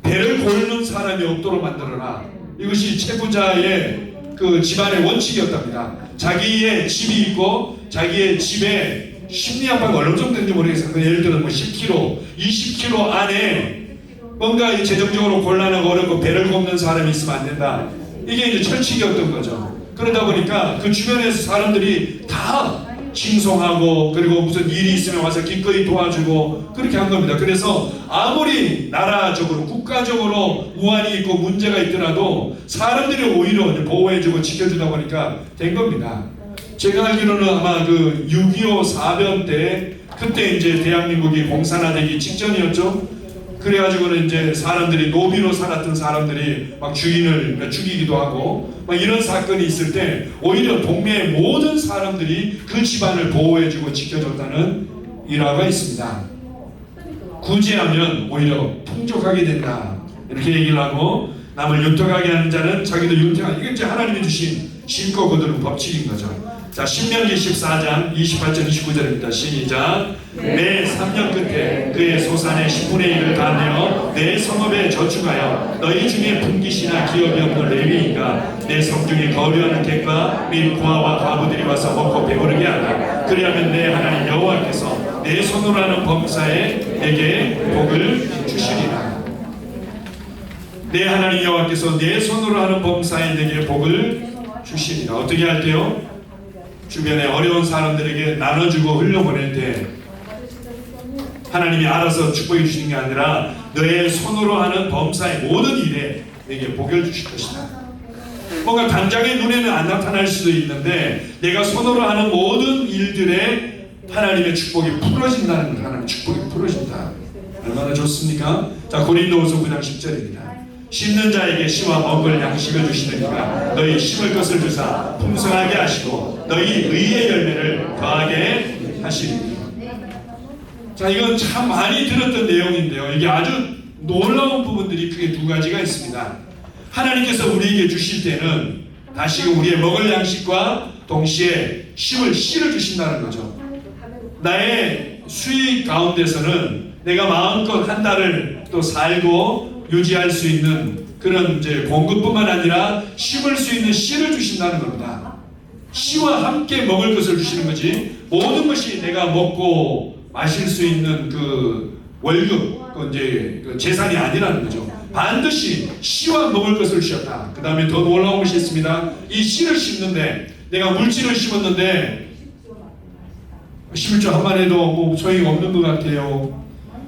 배를 고르는 사람이 없도록 만들어라. 이것이 최부자의 그 집안의 원칙이었답니다. 자기의 집이 있고 자기의 집에 심리 안팎이 어느 정도인지 모르겠어요. 예를 들어 뭐 10kg, 20kg 안에 뭔가 재정적으로 곤란하고 어렵고 배를 굽는 사람이 있으면 안 된다. 이게 이제 철칙이었던 거죠. 그러다 보니까 그 주변에서 사람들이 다 칭송하고, 그리고 무슨 일이 있으면 와서 기꺼이 도와주고, 그렇게 한 겁니다. 그래서 아무리 나라적으로 국가적으로 우환이 있고 문제가 있더라도 사람들이 오히려 보호해주고 지켜주다 보니까 된 겁니다. 제가 알기로는 아마 그 6.25 사변 때, 그때 이제 대한민국이 공산화되기 직전이었죠. 그래가지고는 이제 사람들이, 노비로 살았던 사람들이 막 주인을 죽이기도 하고 막 이런 사건이 있을 때 오히려 동네의 모든 사람들이 그 집안을 보호해주고 지켜줬다는 일화가 있습니다. 구제하면 오히려 풍족하게 된다, 이렇게 얘기를 하고, 남을 윤택하게 하는 자는 자기도 윤택하게, 이게 이제 하나님이 주신 심고 거두는 법칙인 거죠. 자, 신명기 14장 28절 29절입니다. 시작. 내 3년 끝에 그의 소산의 10분의 1을 다 내어 내 성읍에 저축하여 너희 중에 분깃이나 기업이 없는 레위인과 내 성중에 거류하는 객과 및 고아와 과부들이 와서 먹고 배부르게 하라. 그리하면 내 하나님 여호와께서 내 손으로 하는 범사에 내게 복을 주시리라. 내 하나님 여호와께서 내 손으로 하는 범사에 내게 복을 주시리라. 어떻게 할게요? 주변에 어려운 사람들에게 나눠주고 흘려보낼 때 하나님이 알아서 축복해 주시는 게 아니라 너의 손으로 하는 범사의 모든 일에 내게 복을 주실 것이다. 뭔가 당장의 눈에는 안 나타날 수도 있는데 내가 손으로 하는 모든 일들에 하나님의 축복이 풀어진다는 것, 하나님의 축복이 풀어진다. 얼마나 좋습니까? 자, 고린도후서 9장 10절입니다. 심는 자에게 씨와 먹을 양식을 주시느니가 너희 심을 것을 주사 풍성하게 하시고 너희 의의 열매를 더하게 하시리니. 자, 이건 참 많이 들었던 내용인데요. 이게 아주 놀라운 부분들이 크게 두 가지가 있습니다. 하나님께서 우리에게 주실 때는 다시금 우리의 먹을 양식과 동시에 씨를 주신다는 거죠. 나의 수익 가운데서는 내가 마음껏 한 달을 또 살고 유지할 수 있는 그런 이제 공급뿐만 아니라 심을 수 있는 씨를 주신다는 겁니다. 씨와 함께 먹을 것을 주시는 거지 모든 것이 내가 먹고 마실 수 있는 그 월급, 그 이제 그 재산이 아니라는 거죠. 반드시 씨와 먹을 것을 주셨다. 그 다음에 더 놀라운 것이 있습니다. 이 씨를 심는데 내가 물질을 심었는데 심을 줄 한만 해도 뭐 소용이 없는 것 같아요.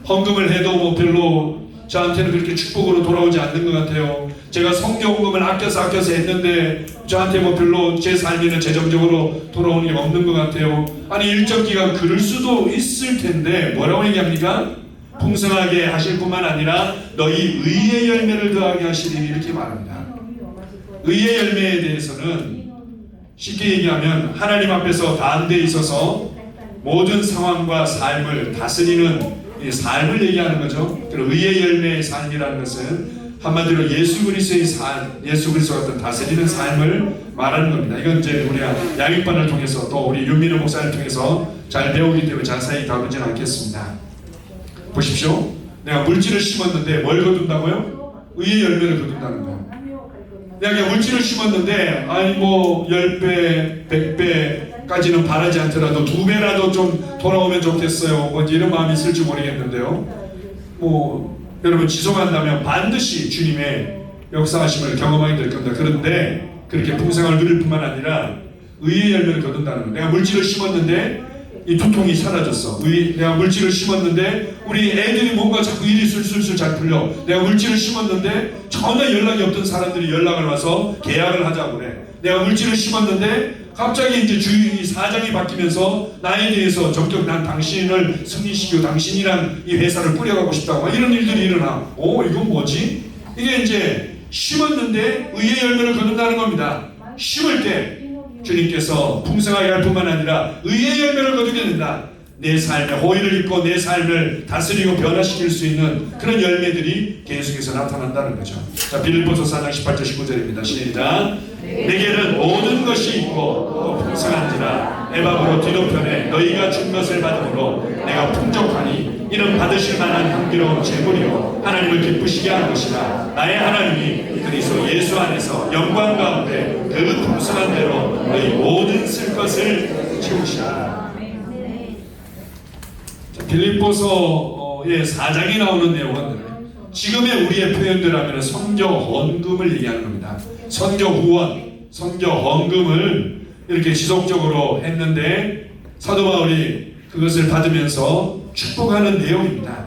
헌금을 해도 뭐 별로 저한테는 그렇게 축복으로 돌아오지 않는 것 같아요. 제가 성경금을 아껴서 했는데 저한테 뭐 별로 제 삶에는 재정적으로 돌아오는 게 없는 것 같아요. 아니 일정 기간 그럴 수도 있을 텐데 뭐라고 얘기합니까? 풍성하게 하실 뿐만 아니라 너희 의의 열매를 더하게 하시리니 이렇게 말합니다. 의의 열매에 대해서는 쉽게 얘기하면 하나님 앞에서 다한 데 있어서 모든 상황과 삶을 다스리는 이 삶을 얘기하는 거죠. 의의 열매의 삶이라는 것은 한마디로 예수 그리스도의 삶, 예수 그리스도 같은 다스리는 삶을 말하는 겁니다. 이건 이제 우리가 양육반을 통해서 또 우리 윤민호 목사를 통해서 잘 배우기 때문에 자세히 다루지는 않겠습니다. 보십시오. 내가 물질을 심었는데 뭘 거둔다고요? 의의 열매를 거둔다는 거예요. 내가 물질을 심었는데 아니 뭐 10배, 100배까지는 바라지 않더라도 2배라도 좀 돌아오면 좋겠어요. 뭐 이런 마음이 있을지 모르겠는데요. 뭐 여러분 지속한다면 반드시 주님의 역사하심을 경험하게 될 겁니다. 그런데 그렇게 풍성을 누릴 뿐만 아니라 의의 열매를 거둔다는 거예요. 내가 물질을 심었는데 이 두통이 사라졌어. 내가 물질을 심었는데 우리 애들이 뭔가 자꾸 일이 술술술 잘 풀려. 내가 물질을 심었는데 전혀 연락이 없던 사람들이 연락을 와서 계약을 하자고 그래. 내가 물질을 심었는데 갑자기 이제 주인이 사장이 바뀌면서 나에 대해서 적극 난 당신을 승리시키고 당신이란 이 회사를 꾸려가고 싶다고 이런 일들이 일어나. 이건 뭐지? 이게 이제 심었는데 의의 열매를 거둔다는 겁니다. 심을 때 주님께서 풍성하게 할 뿐만 아니라 의의 열매를 거두게 된다. 내 삶에 호의를 입고 내 삶을 다스리고 변화시킬 수 있는 그런 열매들이 계속해서 나타난다는 거죠. 자, 빌립보서 4장 18절 19절입니다. 시작. 내게는 모든 것이 있고 또 풍성한지라 내 밥으로 뒤덮여내 너희가 준 것을 받음으로 내가 풍족하니 이는 받으실 만한 향기로운 제물이요 하나님을 기쁘시게 하는 것이다. 나의 하나님이 그리스도 예수 안에서 영광 가운데 그 풍성한 대로 너희 모든 쓸 것을 채우시라. 빌립보서의 4장에 나오는 내용은 지금의 우리의 표현대로 하면 선교 헌금을 얘기하는 겁니다. 선교 후원, 선교 헌금을 이렇게 지속적으로 했는데 사도 바울이 그것을 받으면서 축복하는 내용입니다.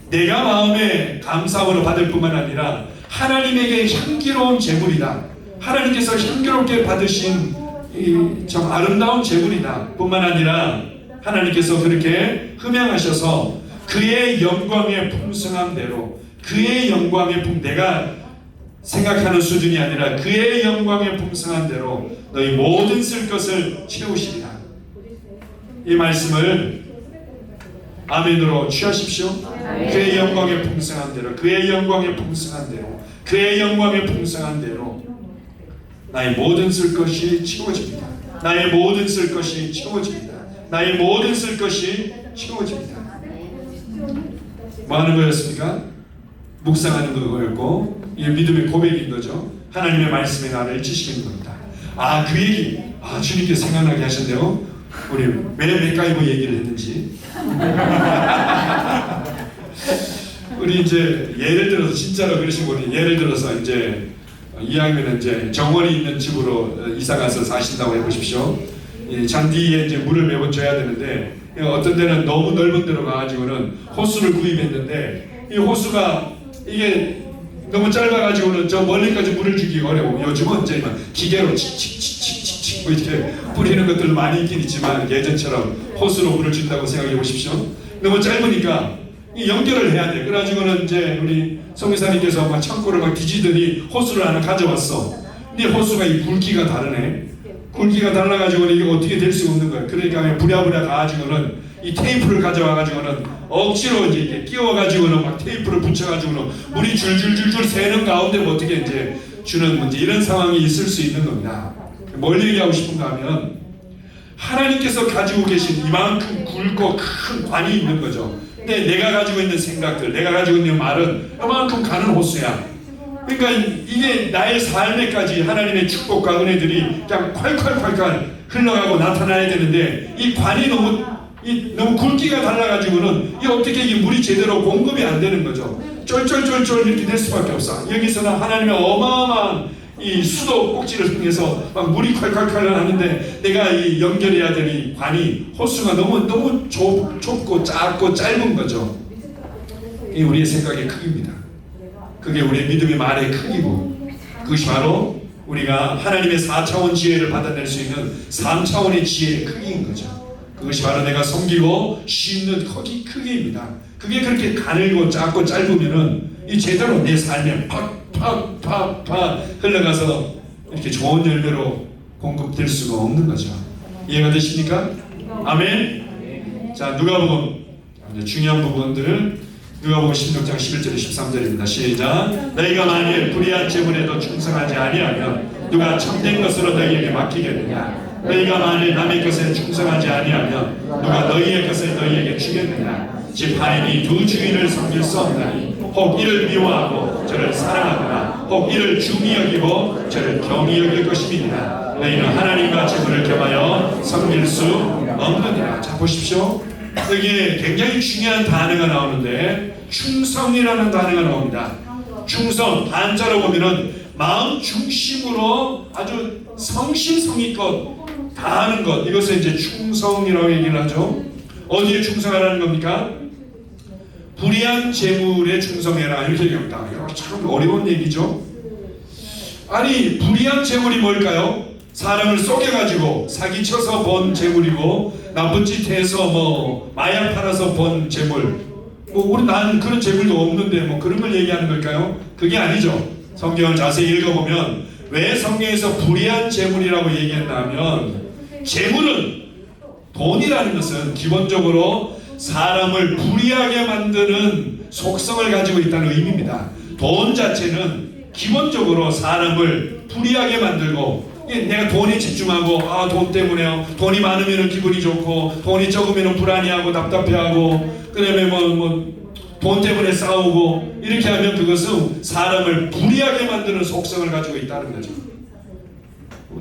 내가 마음에 감사함으로 받을 뿐만 아니라 하나님에게 향기로운 제물이다. 하나님께서 향기롭게 받으신 이 참 아름다운 제물이다. 뿐만 아니라 하나님께서 그렇게 흠양하셔서 그의 영광의 풍성함대로 그의 영광의 내가 생각하는 수준이 아니라 그의 영광의 풍성한 대로 너희 모든 쓸 것을 채우시리라. 이 말씀을 아멘으로 취하십시오. 그의 영광의 풍성한 대로 그의 영광의 풍성한 대로 그의 영광의 풍성한 대로 나의 모든 쓸 것이 채워집니다. 나의 모든 쓸 것이 채워집니다. 나의 모든 쓸 것이 채워집니다. 뭐 하는 거였습니까? 묵상하는 거였고 이게 믿음의 고백인 거죠. 하나님의 말씀에 나를 지시는 겁니다. 그 얘기 주님께서 생각나게 하셨네요. 우리 왜 맥가이버 얘기를 했는지. 우리 이제 예를 들어서 진짜로 그러신 분이 예를 들어서 이제 이왕이면 이제 정원이 있는 집으로 이사 가서 사신다고 해보십시오. 이 잔디에 이제 물을 매번 줘야 되는데 어떤 데는 너무 넓은 데로 가가지고는 호수를 구입했는데 이 호수가 이게 너무 짧아가지고는 저 멀리까지 물을 주기 어려워. 요즘은 이제 기계로 칙칙칙칙칙 뭐 이렇게 뿌리는 것들 많이 있긴 있지만 예전처럼 호수로 물을 준다고 생각해 보십시오. 너무 짧으니까 이 연결을 해야 돼. 그래가지고는 이제 우리 성교사님께서 막 창고를 막 뒤지더니 호수를 하나 가져왔어. 근데 호수가 이 굵기가 다르네. 굵기가 달라가지고는 이게 어떻게 될 수가 없는 거야. 그러니까 부랴부랴 가가지고는 이 테이프를 가져와가지고는 억지로 이제 이렇게 끼워가지고는 막 테이프를 붙여가지고는 물이 줄줄줄줄 새는 가운데 뭐 어떻게 이제 주는 문제 이런 상황이 있을 수 있는 겁니다. 뭘 얘기하고 싶은가 하면 하나님께서 가지고 계신 이만큼 굵고 큰 관이 있는 거죠. 근데 내가 가지고 있는 생각들, 내가 가지고 있는 말은 이만큼 가는 호수야. 그러니까 이게 나의 삶에까지 하나님의 축복과 은혜들이 그냥 콸콸콸콸 흘러가고 나타나야 되는데 이 관이 너무 굵기가 달라가지고는 이 어떻게 이 물이 제대로 공급이 안 되는 거죠. 쫄쫄쫄쫄 이렇게 될 수밖에 없어. 여기서는 하나님의 어마어마한 이 수도 꼭지를 통해서 막 물이 콸콸콸 하는데 내가 이 연결해야 될 이 관이 호수가 너무 좁고 작고 짧은 거죠. 이게 우리의 생각의 크기입니다. 그게 우리의 믿음의 말의 크기고 그것이 바로 우리가 하나님의 4차원 지혜를 받아낼 수 있는 3차원의 지혜의 크기인 거죠. 그것이 바로 내가 섬기고 씻는 크기입니다. 그게 그렇게 가늘고 작고 짧으면은 이 제대로 내 삶에 팍팍팍팍 흘러가서 이렇게 좋은 열매로 공급될 수가 없는 거죠. 이해가 되십니까? 아멘. 자, 누가복음 중요한 부분들을 누가복음 16장 11절 13절입니다. 시작. 너희가 만일 불의한 재물에도 충성하지 아니하면 누가 참된 것으로 너희에게 맡기겠느냐? 너희가 만일 남의 것에 충성하지 아니하면 누가 너희의 것을 너희에게 주겠느냐? 집 하인이 두 주인을 섬길 수 없나니 혹 이를 미워하고 저를 사랑하거나 혹 이를 중히 여기고 저를 경히 여길 것입니다. 너희는 하나님과 재물을 겸하여 섬길 수 없느니라. 자, 보십시오. 여기에 굉장히 중요한 단어가 나오는데 충성이라는 단어가 나옵니다. 충성, 한자로 보면은 마음 중심으로 아주 성심성의껏 다하는 것, 이것을 이제 충성이라고 얘기를 하죠. 어디에 충성하라는 겁니까? 불의한 재물에 충성해라 이렇게 얘기합니다. 이거 참 어려운 얘기죠. 아니, 불의한 재물이 뭘까요? 사람을 속여가지고 사기쳐서 번 재물이고 나쁜 짓 해서 뭐 마약 팔아서 번 재물, 뭐 난 그런 재물도 없는데 뭐 그런 걸 얘기하는 걸까요? 그게 아니죠. 성경을 자세히 읽어보면 왜 성경에서 불의한 재물이라고 얘기했나 하면 재물은, 돈이라는 것은 기본적으로 사람을 불의하게 만드는 속성을 가지고 있다는 의미입니다. 돈 자체는 기본적으로 사람을 불의하게 만들고, 내가 돈에 집중하고 돈 때문에 돈이 많으면 기분이 좋고 돈이 적으면 불안해하고 답답해하고 그다음에 돈 때문에 싸우고 이렇게 하면 그것은 사람을 불의하게 만드는 속성을 가지고 있다는 거죠.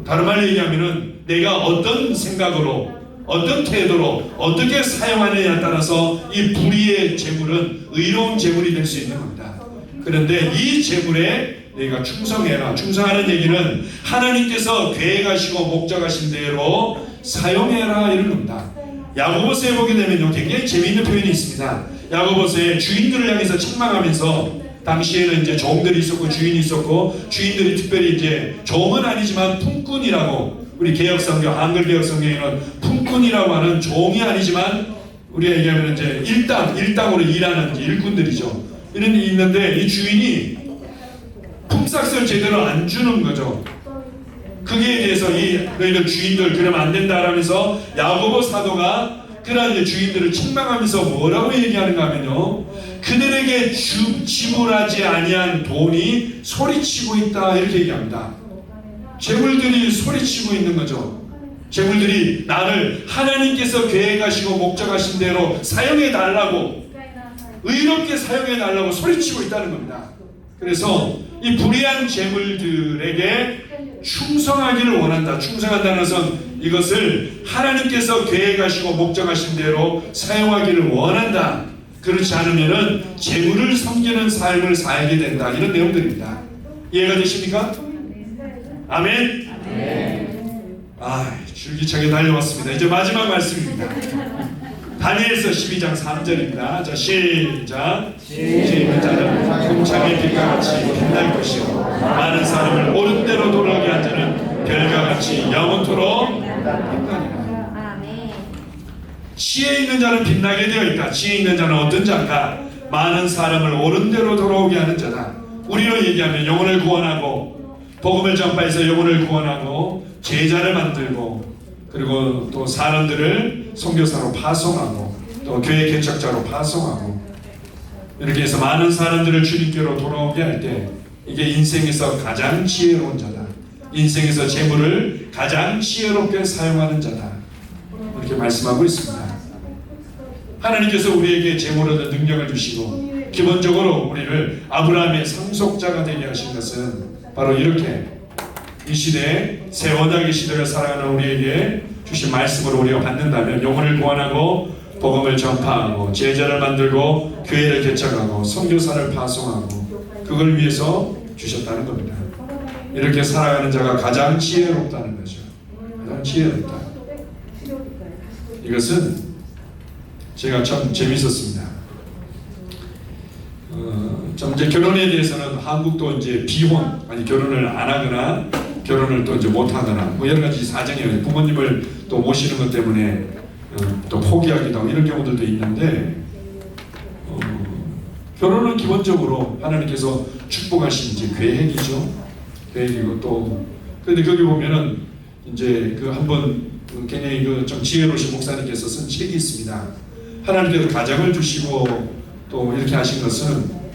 다른 말로 얘기하면은 내가 어떤 생각으로 어떤 태도로 어떻게 사용하느냐에 따라서 이 불의의 재물은 의로운 재물이 될 수 있는 겁니다. 그런데 이 재물에 내가 충성해라. 충성하는 얘기는 하나님께서 계획하시고 목적하신 대로 사용해라 이런 겁니다. 야고보서에 보게 되면요, 굉장히 재미있는 표현이 있습니다. 야고보서에 주인들을 향해서 책망하면서, 당시에는 이제 종들이 있었고 주인이 있었고, 주인들이 특별히 이제 종은 아니지만 품꾼이라고, 우리 개혁성경, 한글 개혁성경에는 품꾼이라고 하는 종이 아니지만 우리가 얘기하면 이제 일당으로 일하는 이제 일꾼들이죠. 이런 게 있는데 이 주인이 품삯을 제대로 안 주는 거죠. 그게 대해서 너희들 주인들 그러면 안 된다라면서 야고보 사도가 그러한 주인들을 책망하면서 뭐라고 얘기하는가 하면요, 그들에게 지불하지 아니한 돈이 소리치고 있다 이렇게 얘기합니다. 재물들이 소리치고 있는 거죠. 재물들이 나를 하나님께서 계획하시고 목적하신 대로 사용해 달라고, 의롭게 사용해 달라고 소리치고 있다는 겁니다. 그래서 이 불의한 재물들에게 충성하기를 원한다. 충성한다는 것은 이것을 하나님께서 계획하시고 목적하신 대로 사용하기를 원한다. 그렇지 않으면은 재물을 섬기는 삶을 살게 된다. 이런 내용들입니다. 이해가 되십니까? 아멘. 줄기차게 달려왔습니다. 이제 마지막 말씀입니다. 다니엘서 12장 3절입니다. 자, 시작. 시인은 자는 궁창의 빛과 같이 빛날 것이고 많은 사람을 옳은 대로 돌아오게 한 자는 별과 같이 영원토록 빛나리라. 지혜 있는 자는 빛나게 되어 있다. 지혜 있는 자는 어떤 자인가? 많은 사람을 옳은 대로 돌아오게 하는 자다. 우리로 얘기하면 영혼을 구원하고 복음을 전파해서 영혼을 구원하고 제자를 만들고 그리고 또 사람들을 선교사로 파송하고 또 교회 개척자로 파송하고 이렇게 해서 많은 사람들을 주님께로 돌아오게 할 때 이게 인생에서 가장 지혜로운 자다. 인생에서 재물을 가장 지혜롭게 사용하는 자다. 이렇게 말씀하고 있습니다. 하나님께서 우리에게 재물 얻는 능력을 주시고 기본적으로 우리를 아브라함의 상속자가 되게 하신 것은 바로 이렇게 이 시대에 새 언약의 시대를 살아가는 우리에게 주신 말씀으로 우리가 받는다면 영혼을 구원하고 복음을 전파하고 제자를 만들고 교회를 개척하고 선교사를 파송하고 그걸 위해서 주셨다는 겁니다. 이렇게 살아가는 자가 가장 지혜롭다는 거죠. 가장 지혜롭다. 이것은 제가 참 재밌었습니다. 좀 이제 결혼에 대해서는 한국도 이제 비혼, 아니 결혼을 안 하거나 결혼을 또 이제 못 하거나 뭐 여러 가지 사정이 부모님을 또 모시는 것 때문에 또 포기하기도 하고 이런 경우들도 있는데 결혼은 기본적으로 하나님께서 축복하신 이제 계획이죠. 계획이고 또 근데 거기 보면은 이제 그 한번 굉장히 그 좀 지혜로우신 목사님께서 쓴 책이 있습니다. 하나님께서 가정을 주시고 또 이렇게 하신 것은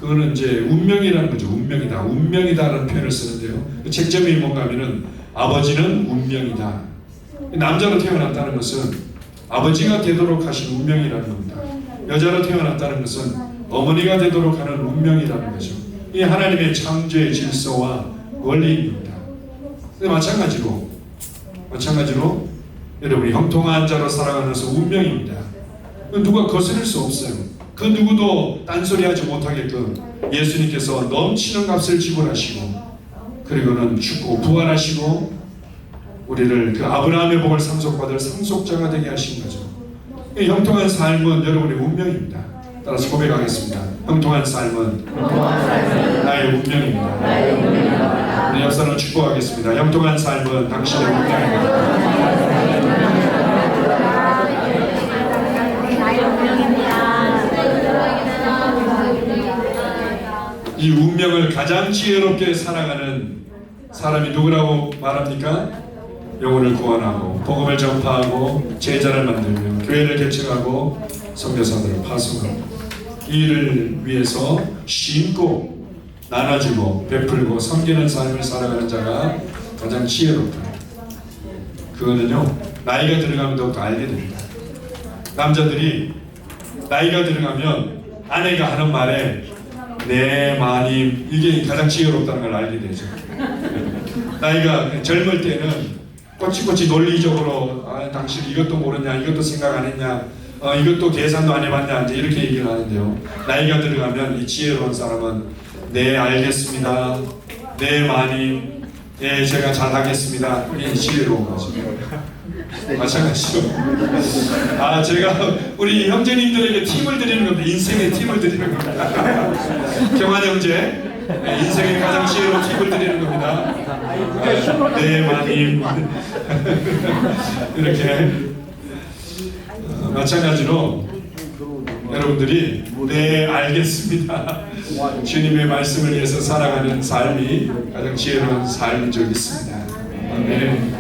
그거는 이제 운명이라는 거죠. 운명이다. 운명이다라는 표현을 쓰는데요. 그 책 제목이 뭔가 하면은 아버지는 운명이다. 남자로 태어났다는 것은 아버지가 되도록 하신 운명이라는 겁니다. 여자로 태어났다는 것은 어머니가 되도록 하는 운명이라는 거죠. 이 하나님의 창조의 질서와 원리입니다. 마찬가지로 여러분이 형통한 자로 살아가는 것은 운명입니다. 누가 거스릴 수 없어요. 그 누구도 딴소리하지 못하게끔 예수님께서 넘치는 값을 지불하시고 그리고는 죽고 부활하시고 우리를 그 아브라함의 복을 상속받을 상속자가 되게 하신 거죠. 이 형통한 삶은 여러분의 운명입니다. 따라서 고백하겠습니다. 형통한 삶은 나의 운명입니다. 우리 옆사람 축복하겠습니다. 형통한 삶은 당신의 운명입니다. 이 운명을 가장 지혜롭게 살아가는 사람이 누구라고 말합니까? 영혼을 구원하고 복음을 전파하고 제자를 만들며 교회를 개척하고 선교사들을 파송하고 이 일을 위해서 심고 나눠주고 베풀고 섬기는 삶을 살아가는 자가 가장 지혜롭다. 그거는요 나이가 들어가면 더욱더 알게 됩니다. 남자들이 나이가 들어가면 아내가 하는 말에 네 마님 이게 가장 지혜롭다는 걸 알게 되죠. 나이가 젊을 때는 꼬치꼬치 논리적으로 당신 이것도 모르냐 이것도 생각 안 했냐 이것도 계산도 안 해봤냐 이제 이렇게 얘기를 하는데요. 나이가 들어가면 이 지혜로운 사람은 네 알겠습니다. 네 마님 예 제가 잘하겠습니다. 이게 지혜로운 거죠. 마찬가지로 제가 우리 형제님들에게 팁을 드리는 겁니다. 인생의 팁을 드리는 겁니다. 경환 형제 인생의 가장 지혜로운 팁을 드리는 겁니다. 네 마님 이렇게 마찬가지로 여러분들이 네 알겠습니다. 주님의 말씀을 위해서 살아가는 삶이 가장 지혜로운 삶인 줄 믿습니다. 아멘.